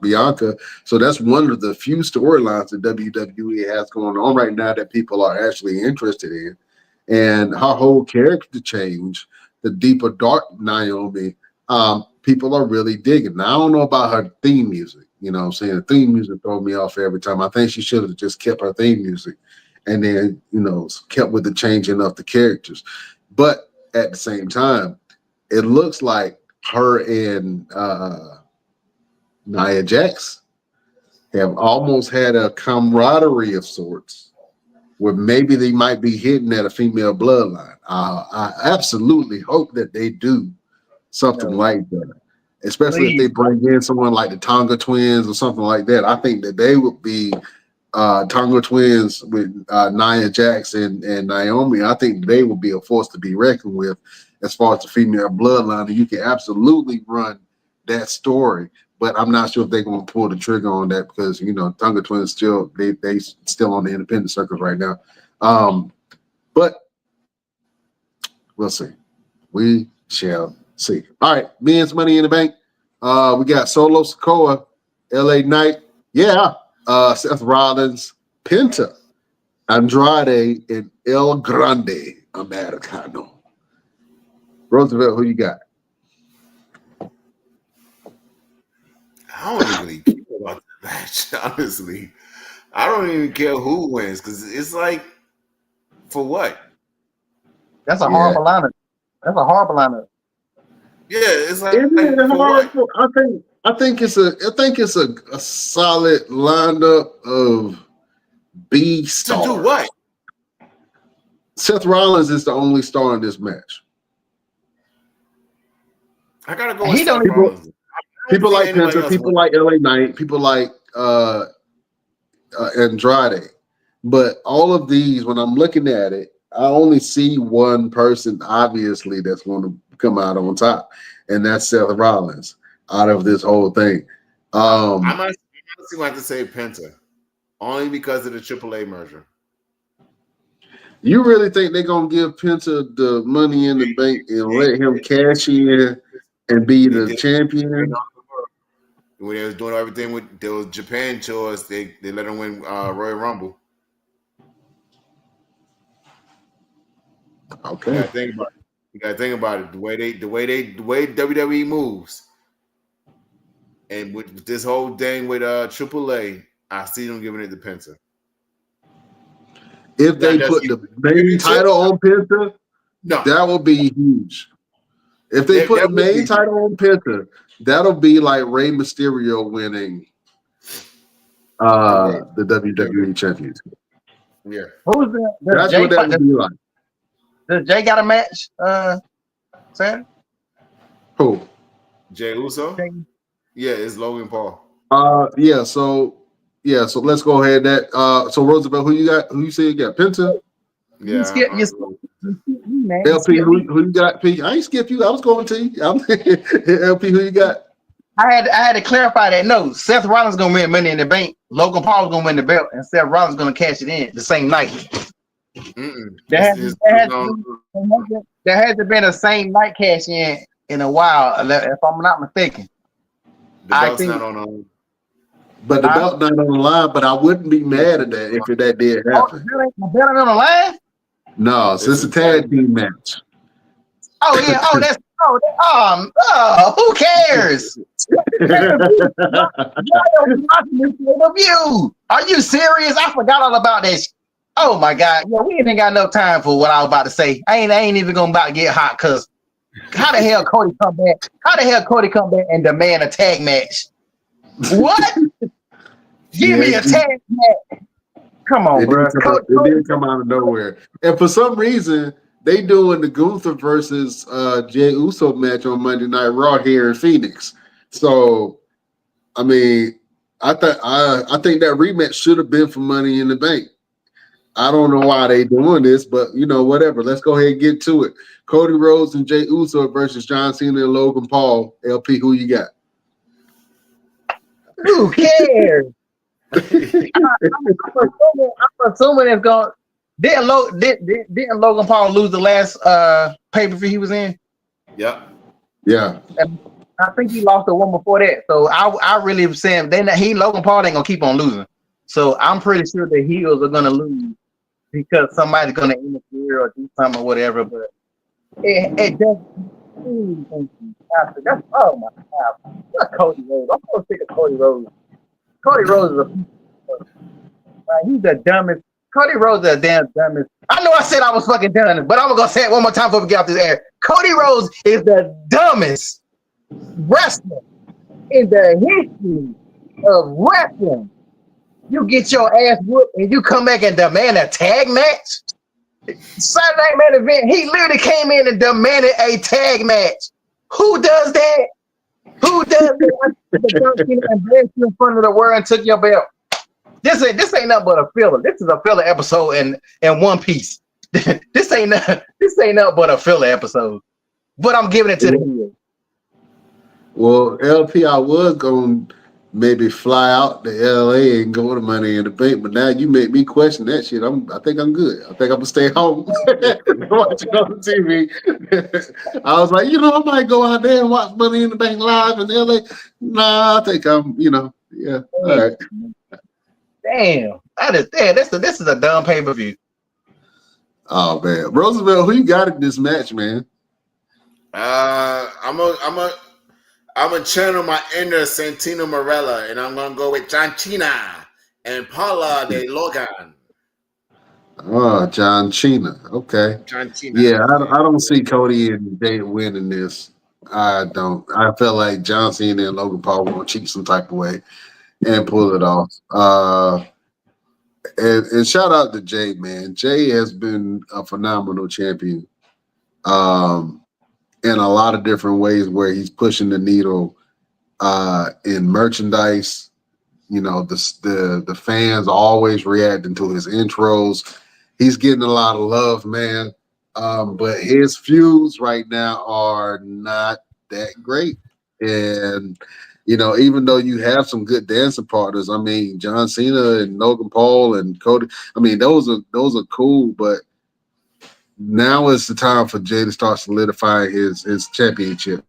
Bianca. So that's one of the few storylines that WWE has going on right now that people are actually interested in. And her whole character change, the deeper dark Naomi, people are really digging. Now, I don't know about her theme music. You know what I'm saying? The theme music throws me off every time. I think she should have just kept her theme music and then, kept with the changing of the characters. But at the same time, it looks like her and Nia Jax have almost had a camaraderie of sorts where maybe they might be hitting at a female bloodline. I absolutely hope that they do something like that, especially if they bring in someone like the Tonga Twins or something like that. I think that they would be Tonga Twins with Nia Jax and Naomi. I think they will be a force to be reckoned with as far as the female bloodline. And you can absolutely run that story, but I'm not sure if they're going to pull the trigger on that because Tonga Twins still they still on the independent circuit right now. But we'll see. We shall see. All right, men's Money in the Bank. We got Solo Sikoa, LA Knight. Yeah. Seth Rollins, Penta, Andrade, and El Grande Americano. Roosevelt, who you got? I don't really care about the match, honestly. I don't even care who wins because it's like, for what? That's a horrible lineup. That's a horrible lineup. Yeah, it's like, for what? I think it's a solid lineup of B stars. To do what? Seth Rollins is the only star in this match. I gotta go with Seth Rollins. People like Penta, people like LA Knight, people like Andrade. But all of these, when I'm looking at it, I only see one person, obviously, that's going to come out on top, and that's Seth Rollins out of this whole thing. I might have to say Penta, only because of the AAA merger. You really think they're going to give Penta the Money in the Bank and let him cash in and be the champion? When they was doing everything with those Japan tours, they let him win Royal Rumble. Okay. You gotta think about it. The way WWE moves, and with this whole thing with AAA, I see them giving it to Penta. If they put the main title on Penta, that will be huge. If they put the main title on Penta, that'll be like Rey Mysterio winning the WWE Championship. Yeah. Who's that? That's what that would be like. Does Jay got a match, Sam? Who? Jay Uso? Yeah, it's Logan Paul. So let's go ahead. So Roosevelt, who you got? Who you say you got? Penta? Yeah. LP, who you got? P? I ain't skip you. I was going to you. LP, who you got? I had to clarify that. No, Seth Rollins gonna win Money in the Bank. Logan Paul's gonna win the belt, and Seth Rollins gonna cash it in the same night. There hasn't been a same night cash in a while, if I'm not mistaken. The belt's not on. But the belt not on the line. But I wouldn't be mad at that if that did happen. The belt on the line? No, so it's a tag team match. Oh yeah. Who cares? Are you serious? I forgot all about this. Oh my God! Yeah, we ain't got no time for what I was about to say. I ain't even gonna about to get hot because how the hell Cody come back? How the hell Cody come back and demand a tag match? What? Give me a tag match. Come on, bro. It didn't come out of nowhere. And for some reason, they doing the Gunther versus Jey Uso match on Monday Night Raw here in Phoenix. So, I mean, I think that rematch should have been for Money in the Bank. I don't know why they doing this, but whatever. Let's go ahead and get to it. Cody Rhodes and Jey Uso versus John Cena and Logan Paul. LP, who you got? Who cares? I'm assuming it's going. Didn't Logan Paul lose the last pay-per-view he was in? Yep. Yeah. And I think he lost the one before that. So I really am saying Logan Paul ain't gonna keep on losing. So I'm pretty sure the heels are gonna lose because somebody's gonna interfere or do something or whatever. But it just that's oh my god. That's Cody Rhodes. I'm so sick of Cody Rhodes. Cody Rhodes is he's the dumbest. Cody Rhodes is the damn dumbest. I know I said I was fucking done, but I'm gonna say it one more time before we get off this air. Cody Rhodes is the dumbest wrestler in the history of wrestling. You get your ass whooped and you come back and demand a tag match? Saturday Night Main Event, he literally came in and demanded a tag match. Who does that? Who does that? Embarrassed you in front of the world and took your belt. This ain't nothing but a filler. This is a filler episode in One Piece. this ain't nothing but a filler episode. But I'm giving it to the heel. Well, LP, I was going to maybe fly out to LA and go to Money in the Bank, but now you make me question that shit. I think I'm good. I think I'm going to stay home and watch it on TV. I was like, I might go out there and watch Money in the Bank live in LA. Nah, I think I'm, yeah. All right. Damn, this is a dumb pay-per-view. Oh man, Roosevelt, who you got in this match, man? I'm a channel my inner Santino Marella, and I'm gonna go with John Cena and Paula de Logan. Oh, John Cena. Okay. John Cena. Yeah, I don't see Cody and Jay winning this. I don't. I feel like John Cena and Logan Paul will cheat some type of way and pull it off. And shout out to Jay, man. Jay has been a phenomenal champion in a lot of different ways where he's pushing the needle in merchandise. The fans always reacting to his intros. He's getting a lot of love, man. But his feuds right now are not that great. And even though you have some good dancing partners, I mean, John Cena and Logan Paul and Cody, I mean, those are cool, but now is the time for Jay to start solidifying his championship.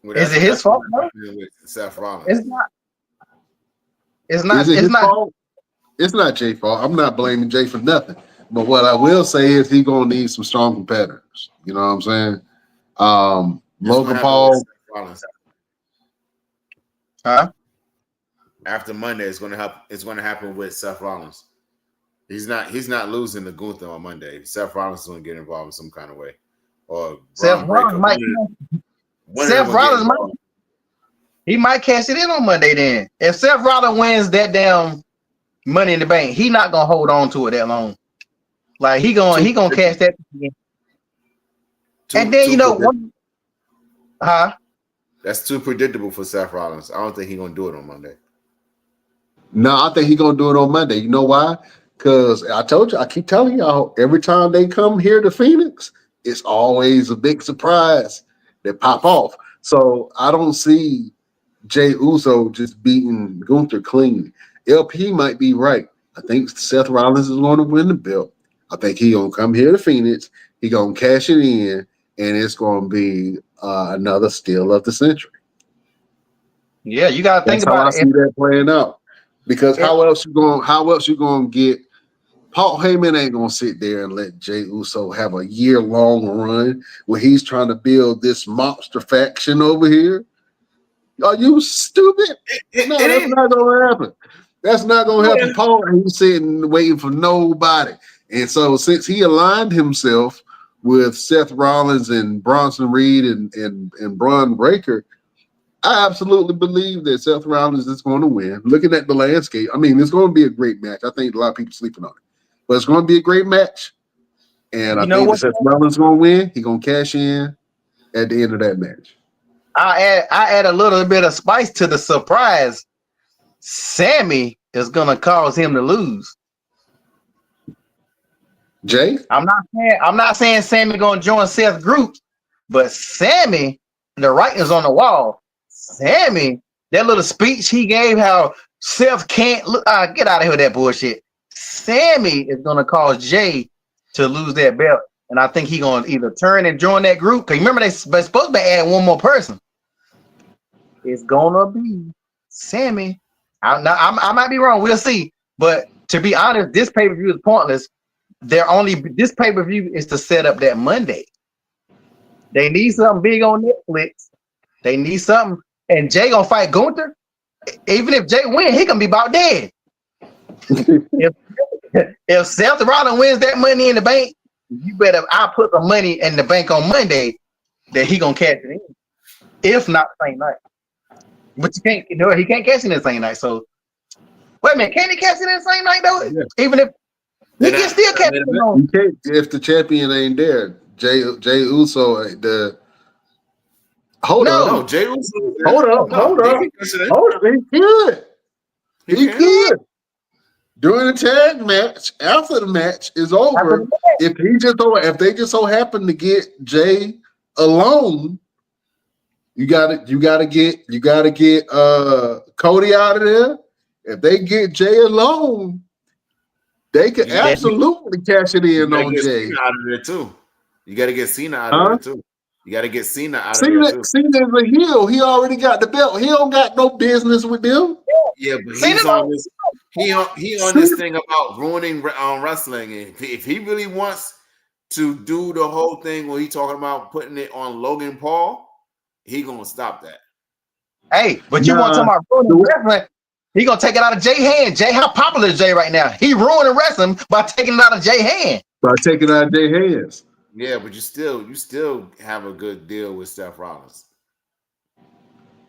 Is it his fault? Seth Rollins. It's not. Is it his fault? It's not Jay's fault. I'm not blaming Jay for nothing. But what I will say is he's gonna need some strong competitors. You know what I'm saying? Logan Paul. Huh? After Monday, it's going to happen with Seth Rollins. He's not losing to Gunther on Monday. Seth Rollins is going to get involved in some kind of way. Or Seth Rollins might. He might cash it in on Monday. Then, if Seth Rollins wins that damn Money in the Bank, he not gonna hold on to it that long. Like he gonna cash that. And then That's too predictable for Seth Rollins. I don't think he's gonna do it on Monday. No, I think he's gonna do it on Monday. You know why? Because I keep telling y'all, every time they come here to Phoenix, it's always a big surprise that pop off. So I don't see Jey Uso just beating Gunther clean. LP might be right. I think Seth Rollins is going to win the belt. I think he's going to come here to Phoenix. He's going to cash it in, and it's going to be another steal of the century. Yeah, you got to think about how I see that playing out. Because how else you going to get Paul Heyman ain't going to sit there and let Jey Uso have a year-long run where he's trying to build this monster faction over here. Are you stupid? No, that's not going to happen. That's not going to happen. Paul ain't sitting waiting for nobody. And so since he aligned himself with Seth Rollins and Bronson Reed and Braun Breaker, I absolutely believe that Seth Rollins is going to win. Looking at the landscape, I mean, it's going to be a great match. I think a lot of people sleeping on it. But it's going to be a great match. And I think that Seth Rollins is going to win. He's going to cash in at the end of that match. I add a little bit of spice to the surprise. Sammy is going to cause him to lose. Jay? I'm not saying Sammy going to join Seth's group, but Sammy, the writing's on the wall. Sammy, that little speech he gave, how Seth can't look. Get out of here with that bullshit. Sammy is gonna cause Jay to lose that belt, and I think he's gonna either turn and join that group. Cause remember they're supposed to be adding one more person. It's gonna be Sammy. I might be wrong. We'll see. But to be honest, this pay-per-view is pointless. This pay-per-view is to set up that Monday. They need something big on Netflix. They need something, and Jay gonna fight Gunther. Even if Jay win, he gonna be about dead. if Seth Rollins wins that Money in the Bank, you better. I put the money in the bank on Monday that he gonna cash it in. If not same night, but you can't. You know he can't cash it in the same night. So wait a minute, can he cash it in the same night though? Yeah. Even if he can still cash it in. You can't if the champion ain't there. Jay Uso the. Hold on. Jay Uso. Hold on. He could. During the tag match, after the match is over, if they just so happen to get Jay alone, you gotta get Cody out of there. If they get Jay alone, they can absolutely cash it in on Jay. Out of there too. You got to get Cena out of there too. You got to get Cena out of there too. Cena's a heel. He already got the belt. He don't got no business with them. Yeah, but he's on this. He on this thing about ruining wrestling. And if he really wants to do the whole thing where he talking about putting it on Logan Paul, he gonna stop that. Hey, but you want to talk about ruining wrestling? He gonna take it out of Jay's hand. Jay, how popular is Jay right now? He ruining wrestling by taking it out of Jay's hand. By taking it out of Jay's hands. Yeah, but you still have a good deal with Seth Rollins.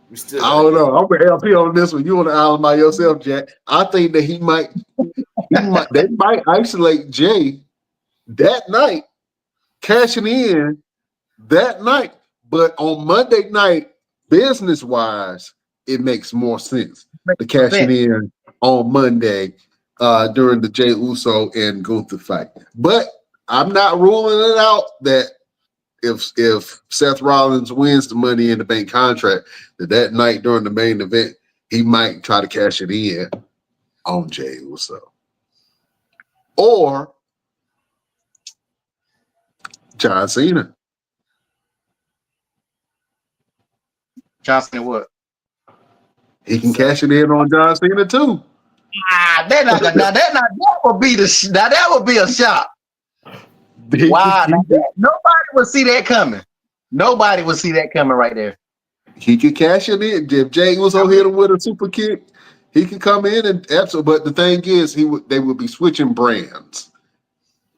I don't know. I'm gonna LP on this one. You on the island by yourself, Jack. I think that they might isolate Jay that night, cashing in that night. But on Monday night, business wise, it makes more sense to cash it in on Monday during the Jay Uso and Gunther fight. But I'm not ruling it out that if Seth Rollins wins the Money in the Bank contract, that night during the main event, he might try to cash it in on Jay Uso. Or John Cena. John Cena what? He can cash it in on John Cena too. That would be a shock. Wow, nobody would see that coming. Nobody would see that coming right there. He could cash it in. If Jay Uso hit him with a super kick, he could come in and absolutely. But the thing is, they would be switching brands,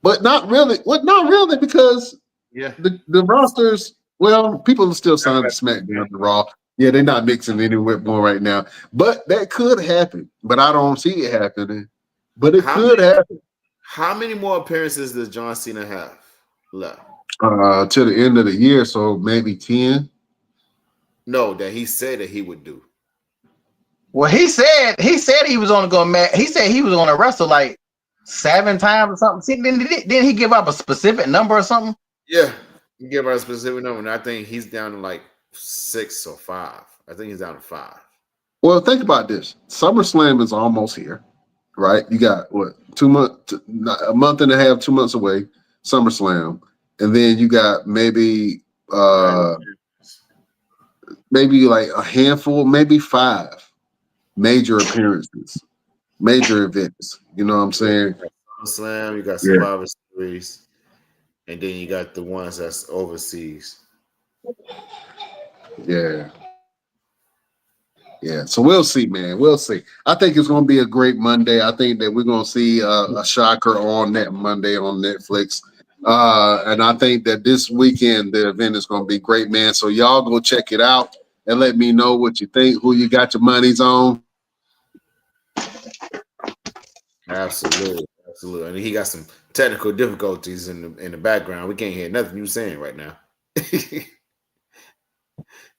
but not really. Well, not really because the rosters. Well, people are still signing to SmackDown and Raw. Yeah, they're not mixing anywhere more right now. But that could happen. But I don't see it happening. But it could happen. How many more appearances does John Cena have left? To the end of the year, so maybe 10. No, that he said that he would do. Well, he said he was on he said he was going to wrestle like 7 times or something. Didn't he give up a specific number or something? Yeah, he gave out a specific number, and I think he's down to like 6 or 5. I think he's down to 5. Well, think about this. SummerSlam is almost here. Right, you got what 2 months, a month and a half, 2 months away, SummerSlam, and then you got maybe like a handful, maybe 5 major appearances, major events. You know what I'm saying? SummerSlam, you got Survivor Series, and then you got the ones that's overseas. Yeah, so we'll see, man. We'll see. I think it's going to be a great Monday. I think that we're going to see a shocker on that Monday on Netflix. And I think that this weekend, the event is going to be great, man. So y'all go check it out and let me know what you think, who you got your monies on. Absolutely. And he got some technical difficulties in the background. We can't hear nothing you're saying right now.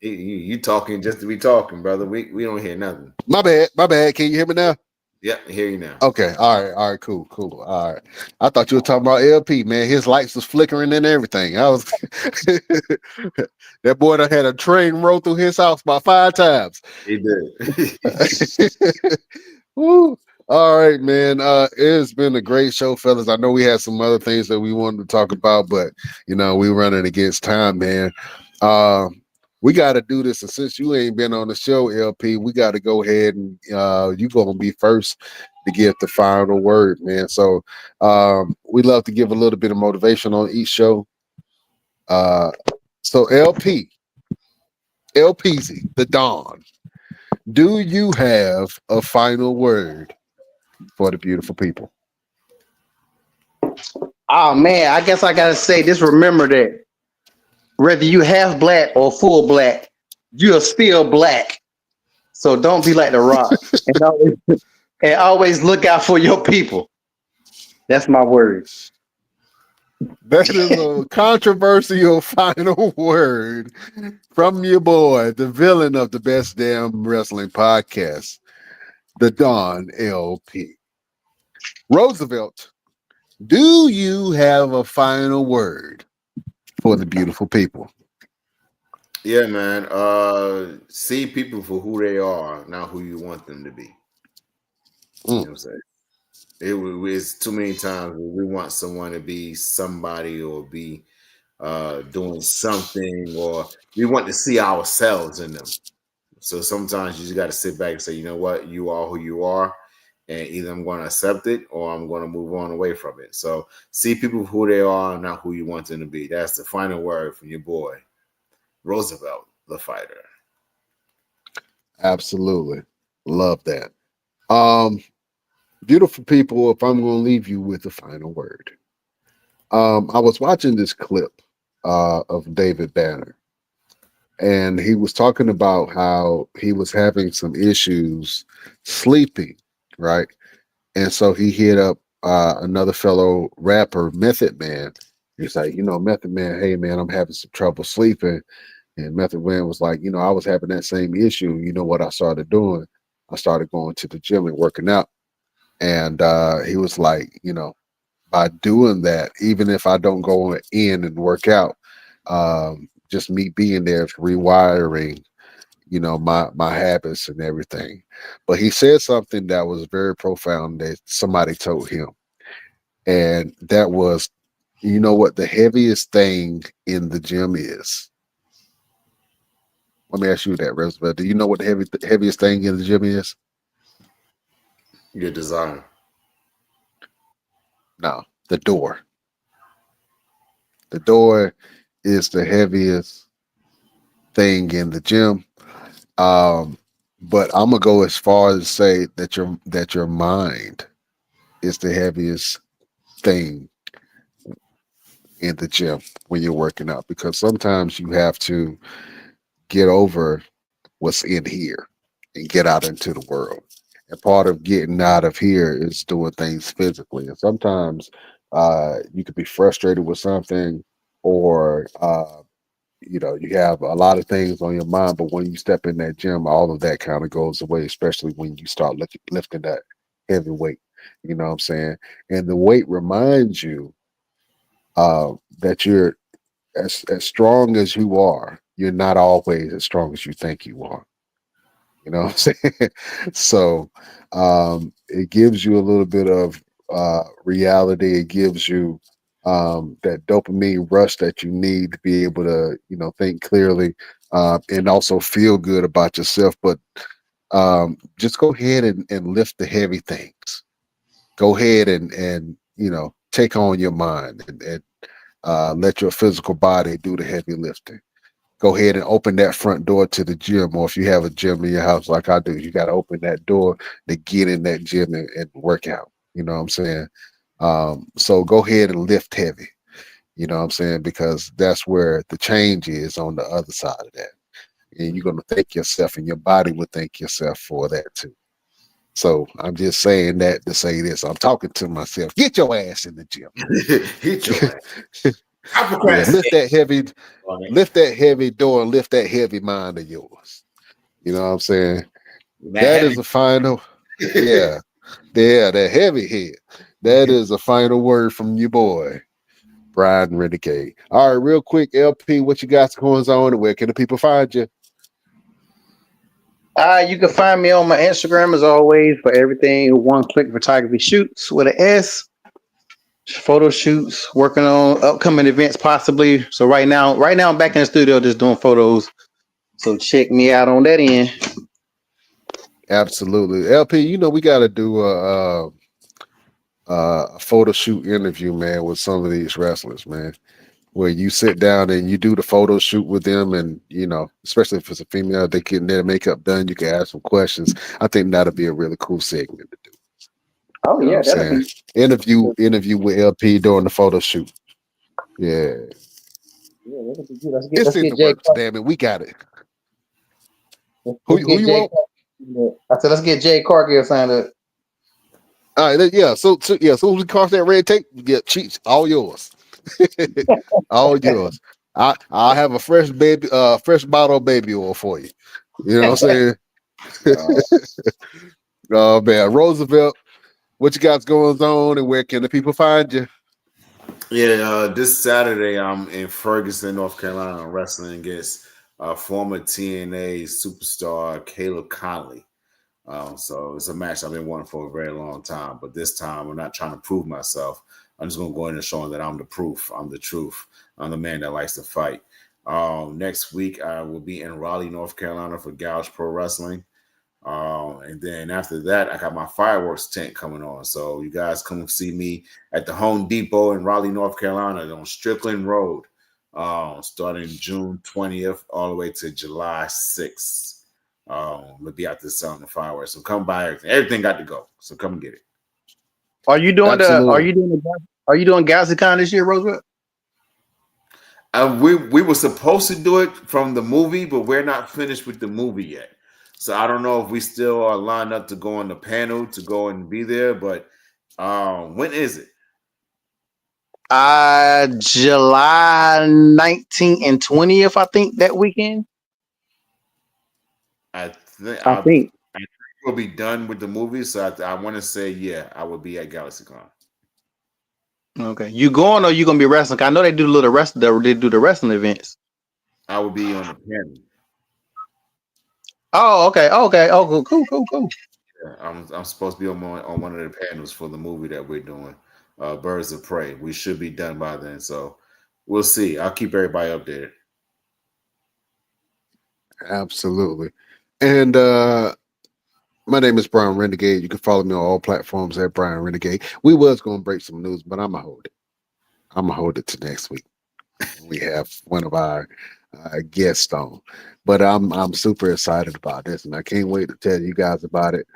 You talking just to be talking, brother. We don't hear nothing. My bad. Can you hear me now? Yeah, I hear you now. Okay, all right, cool. All right. I thought you were talking about LP, man. His lights was flickering and everything. I was that boy done had a train roll through his house about 5 times. He did. Woo. All right, man. It's been a great show, fellas. I know we had some other things that we wanted to talk about, but we're running against time, man. We got to do this, and since you ain't been on the show, LP, we got to go ahead and you gonna be first to give the final word, man. So we love to give a little bit of motivation on each show. So LPZ, the Don, do you have a final word for the beautiful people? Oh man, I guess I gotta say this. Remember that whether you half black or full black, you're still black. So don't be like The Rock, and always look out for your people. That's my word. That is a controversial final word from your boy, the villain of the Best Damn Wrestling Podcast, the Don LP. Roosevelt, do you have a final word for the beautiful people? Yeah, man. See people for who they are, not who you want them to be. You know what I'm saying? It's too many times we want someone to be somebody or be doing something, or we want to see ourselves in them. So sometimes you just got to sit back and say, you know what, you are who you are, and either I'm going to accept it or I'm going to move on away from it. So see people for who they are, not who you want them to be. That's the final word from your boy, Roosevelt, the fighter. Absolutely. Love that. Beautiful people, if I'm going to leave you with the final word. I was watching this clip of David Banner, and he was talking about how he was having some issues sleeping, right? And so he hit up another fellow rapper, Method Man. He's like, Method Man, hey man, I'm having some trouble sleeping. And Method Man was like, I was having that same issue. You know what I started doing? I started going to the gym and working out. And he was like, by doing that, even if I don't go in and work out, just me being there is rewiring, my habits and everything. But he said something that was very profound that somebody told him. And that was, you know what the heaviest thing in the gym is? Let me ask you that, Roosevelt. Do you know what the heaviest thing in the gym is? Your desire. No, the door. The door is the heaviest thing in the gym. But I'm gonna go as far as say that your mind is the heaviest thing in the gym when you're working out, because sometimes you have to get over what's in here and get out into the world. And part of getting out of here is doing things physically. And sometimes you could be frustrated with something, or you have a lot of things on your mind, but when you step in that gym, all of that kind of goes away, especially when you start lifting that heavy weight. You know what I'm saying? And the weight reminds you that you're as strong as you are. You're not always as strong as you think you are. You know what I'm saying? So it gives you a little bit of reality. It gives you that dopamine rush that you need to be able to, think clearly and also feel good about yourself. But just go ahead and lift the heavy things. Go ahead and take on your mind and let your physical body do the heavy lifting. Go ahead and open that front door to the gym, or if you have a gym in your house like I do, you got to open that door to get in that gym and work out. You know what I'm saying? So go ahead and lift heavy. You know what I'm saying? Because that's where the change is on the other side of that. And you're going to thank yourself, and your body will thank yourself for that too. So I'm just saying that to say this. I'm talking to myself. Get your ass in the gym. Get your ass. Yeah, lift that heavy door, and lift that heavy mind of yours. You know what I'm saying? That is a final, yeah, that heavy head. That is a final word from your boy, Brian Renegade. All right, real quick, LP, what you got going on? Where can the people find you? You can find me on my Instagram as always for everything. One Click Photography Shoots with an S. Photo shoots, working on upcoming events possibly. So right now I'm back in the studio just doing photos. So check me out on that end. Absolutely. LP, you know, we got to do a photo shoot interview, man, with some of these wrestlers, man, where you sit down and you do the photo shoot with them, and you know, especially if it's a female, they get their makeup done, you can ask some questions. I think that'll be a really cool segment to do. Oh You know yeah, what I'm that'll saying? be Interview with LP during the photo shoot. Yeah. that'll be good. It's Let's in get the Jay works, damn it. We got it. Who let's get you Jay want? I said let's get Jay Cargill signed up. All right, yeah. So we cross that red tape, yeah, cheats, all yours. All yours. I'll have a fresh bottle of baby oil for you. You know what I'm saying? Oh man, Roosevelt, what you got going on, and where can the people find you? Yeah, this Saturday I'm in Ferguson, North Carolina, wrestling against former TNA superstar Caleb Conley. So it's a match I've been wanting for a very long time, but this time I'm not trying to prove myself. I'm just going to go in and show them that I'm the proof. I'm the truth. I'm the man that likes to fight. Next week I will be in Raleigh, North Carolina for Gouge Pro Wrestling. And then after that, I got my fireworks tent coming on. So you guys come see me at the Home Depot in Raleigh, North Carolina on Strickland Road, starting June 20th all the way to July 6th. We'll be out there selling the fireworks. So come buy everything. Everything got to go. So come and get it. Are you doing Absolutely. are you doing GalaxyCon this year, Roosevelt? We were supposed to do it from the movie, but we're not finished with the movie yet. So I don't know if we still are lined up to go on the panel to go and be there. But when is it? July 19th and 20th, I think, that weekend. I I think. we'll be done with the movie. So I want to say, yeah, I will be at GalaxyCon. Okay. You going or you gonna be wrestling? I know they do the wrestling events. I will be on the panel. Oh, okay. Oh, cool. Yeah, I'm supposed to be on one of the panels for the movie that we're doing, Birds of Prey. We should be done by then, so we'll see. I'll keep everybody updated. Absolutely. And my name is Brian Renegade. You can follow me on all platforms at Brian Renegade. We was going to break some news, but I'm going to hold it. I'm going to hold it to next week. We have one of our guests on. But I'm super excited about this, and I can't wait to tell you guys about it.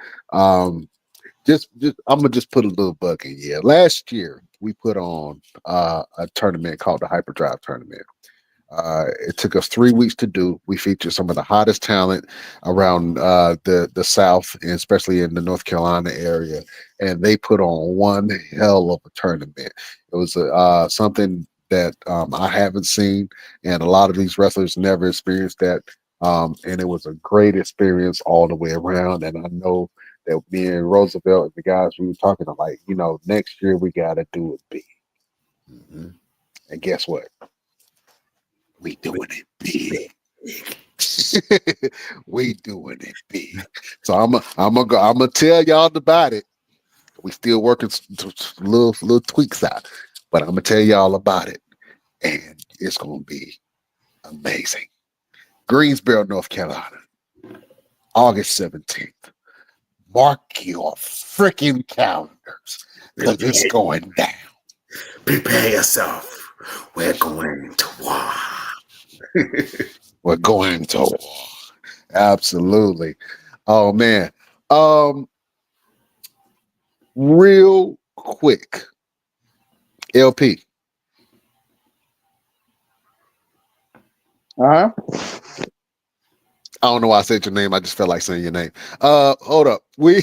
Just I'm going to just put a little bug in here. Last year, we put on a tournament called the Hyperdrive Tournament. It took us 3 weeks to do. We featured some of the hottest talent around the South, and especially in the North Carolina area, and they put on one hell of a tournament. It was something that I haven't seen, and a lot of these wrestlers never experienced that. And it was a great experience all the way around. And I know that me and Roosevelt and the guys we were talking about, like, you know, next year we got to do it big. Mm-hmm. And guess what? We doing it big. We doing it big. So I'm gonna tell y'all about it. We still working little tweaks out, but I'm gonna tell y'all about it, and it's gonna be amazing. Greensboro, North Carolina, August 17th. Mark your freaking calendars, because it's going down. Prepare yourself. We're going to war. We're going to war. Absolutely. Oh man. Real quick. LP. Uh-huh. I don't know why I said your name. I just felt like saying your name. Hold up. We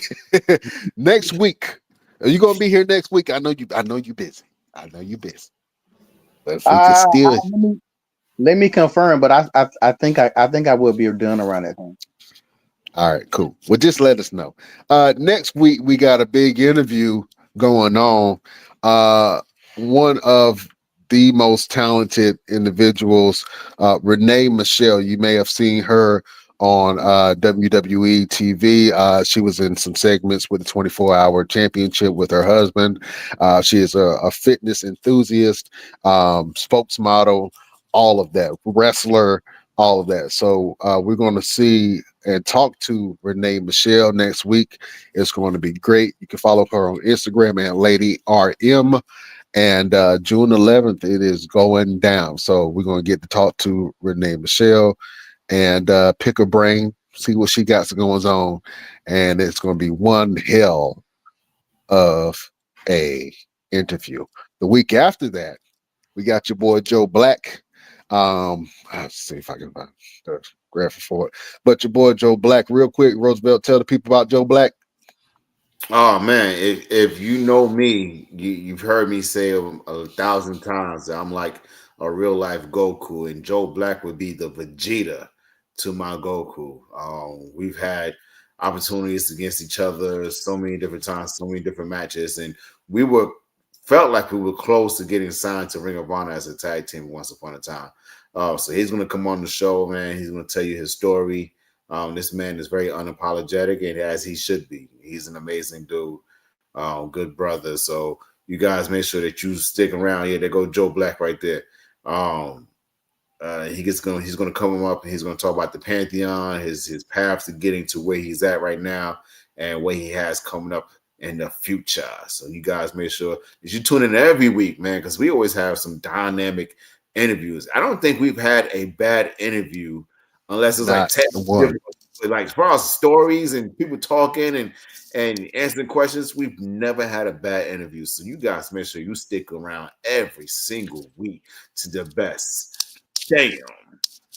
next week. Are you gonna be here next week? I know you busy. I know you busy. But if we can still let me confirm, but I think I will be done around that time. All right, cool. Well, just let us know. Next week we got a big interview going on. One of the most talented individuals, Renee Michelle. You may have seen her on WWE TV. She was in some segments with the 24-hour championship with her husband. She is a fitness enthusiast, spokesmodel, all of that, wrestler, all of that. So we're going to see and talk to Renee Michelle next week. It's going to be great. You can follow her on Instagram at Lady RM. And June 11th, it is going down. So we're going to get to talk to Renee Michelle and pick her brain, see what she got going on. And it's going to be one hell of a interview. The week after that, we got your boy Joe Black. I'll see if I can find the graphic for it. But your boy Joe Black, real quick, Roosevelt, tell the people about Joe Black. Oh man, if you know me, you've heard me say 1,000 times that I'm like a real life Goku, and Joe Black would be the Vegeta to my Goku. We've had opportunities against each other so many different times, so many different matches, and we felt like we were close to getting signed to Ring of Honor as a tag team once upon a time. So he's going to come on the show, man. He's going to tell you his story. This man is very unapologetic, and as he should be. He's an amazing dude, good brother. So you guys make sure that you stick around. Yeah, there go Joe Black right there. He's gonna come up and he's gonna talk about the Pantheon, his path to getting to where he's at right now, and what he has coming up in the future. So you guys make sure that you tune in every week, man, because we always have some dynamic interviews. I don't think we've had a bad interview unless it's like like as far as stories and people talking and answering questions. We've never had a bad interview. So you guys make sure you stick around every single week to the best damn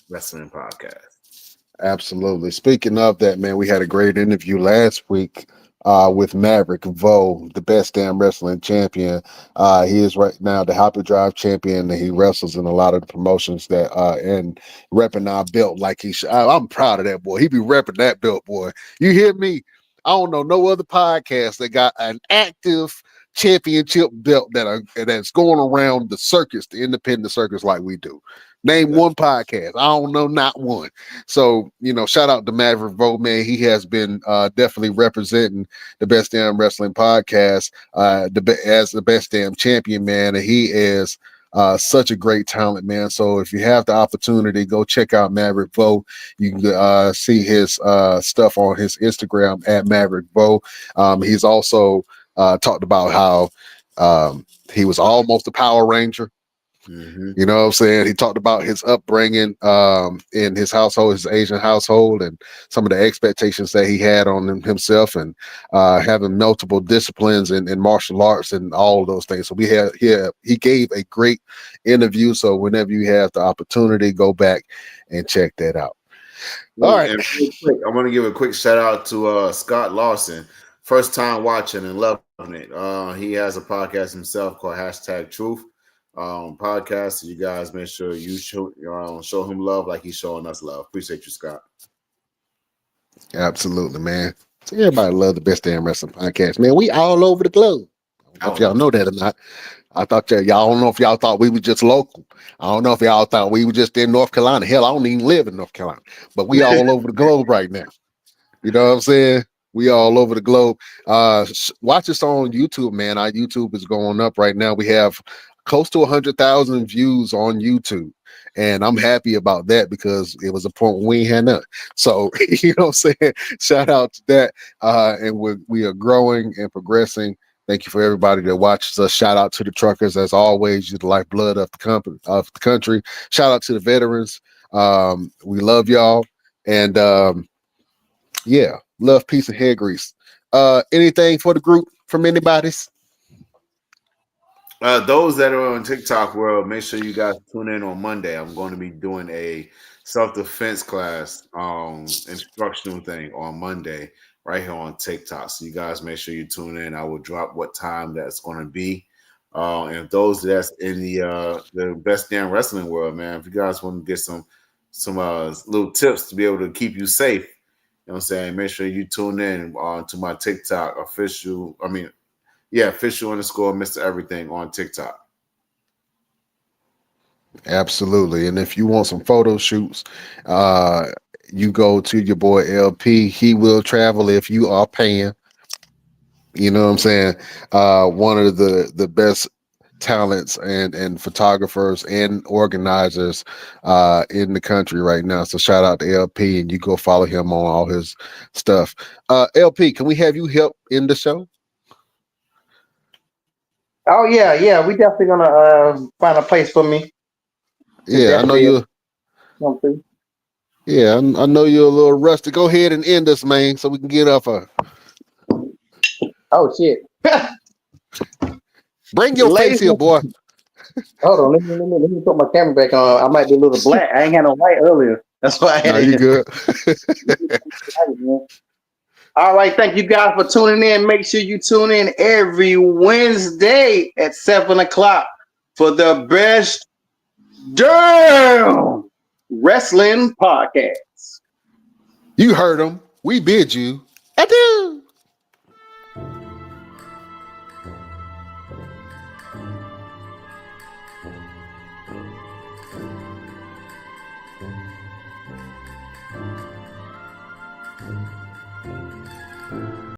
wrestling podcast. Absolutely. Speaking of that, man, we had a great interview last week with Maverick Vo, the best damn wrestling champion. He is right now the Hyper Drive champion, and he wrestles in a lot of the promotions that and repping our belt like he should. I'm proud of that boy. He be repping that belt, boy. You hear me? I don't know no other podcast that got an active championship belt that's going around the circus, the independent circus, like we do. Name one podcast. I don't know, not one. So, shout out to Maverick Vo, man. He has been definitely representing the Best Damn Wrestling podcast as the best damn champion, man. And he is such a great talent, man. So if you have the opportunity, go check out Maverick Vo. You can see his stuff on his Instagram at Maverick Vo. He's also talked about how he was almost a Power Ranger. Mm-hmm. You know what I'm saying? He talked about his upbringing in his household, his Asian household, and some of the expectations that he had on himself, and having multiple disciplines in martial arts and all of those things. So he gave a great interview. So whenever you have the opportunity, go back and check that out. All right. And real quick, I want to give a quick shout out to Scott Lawson. First time watching and loving it. He has a podcast himself called #Truth. Podcast. So you guys make sure you show him love like he's showing us love. Appreciate you, Scott. Absolutely, man. So everybody love the Best Damn Wrestling podcast, man. We all over the globe. I don't know if y'all know that or not. I thought y'all don't know if y'all thought we were just local. I don't know if y'all thought we were just in North Carolina. Hell, I don't even live in North Carolina, but we all over the globe right now. You know what I'm saying? We all over the globe. Watch us on YouTube, man. Our YouTube is going up right now. We have close to 100,000 views on YouTube. And I'm happy about that because it was a point when we ain't had none. So, you know what I'm saying? Shout out to that. And we are growing and progressing. Thank you for everybody that watches us. Shout out to the truckers. As always, you're the lifeblood of the country. Shout out to the veterans. We love y'all. And love, peace, and hair grease. Anything for the group from anybody's? Those that are on TikTok world, make sure you guys tune in on Monday. I'm going to be doing a self-defense class, instructional thing on Monday right here on TikTok. So you guys make sure you tune in. I will drop what time that's going to be. And those that's in the Best Damn Wrestling world, man, if you guys want to get some little tips to be able to keep you safe, you know what I'm saying? Make sure you tune in to my TikTok official _ Mr. Everything on TikTok. Absolutely. And if you want some photo shoots, you go to your boy LP. He will travel if you are paying. You know what I'm saying? One of the best talents and photographers and organizers in the country right now. So shout out to LP, and you go follow him on all his stuff. LP, can we have you help in the show? Oh yeah. We definitely gonna find a place for me. Yeah, I know you. Something. Yeah, I know you're a little rusty. Go ahead and end us, man, so we can get off. Oh shit. Bring your face Ladies, here, boy. hold on. Let me put my camera back on. I might be a little black. I ain't had no white earlier. That's why I had No, it. you good. All right, thank you guys for tuning in. Make sure you tune in every Wednesday at 7 o'clock for the best damn wrestling podcast. You heard him. We bid you adieu.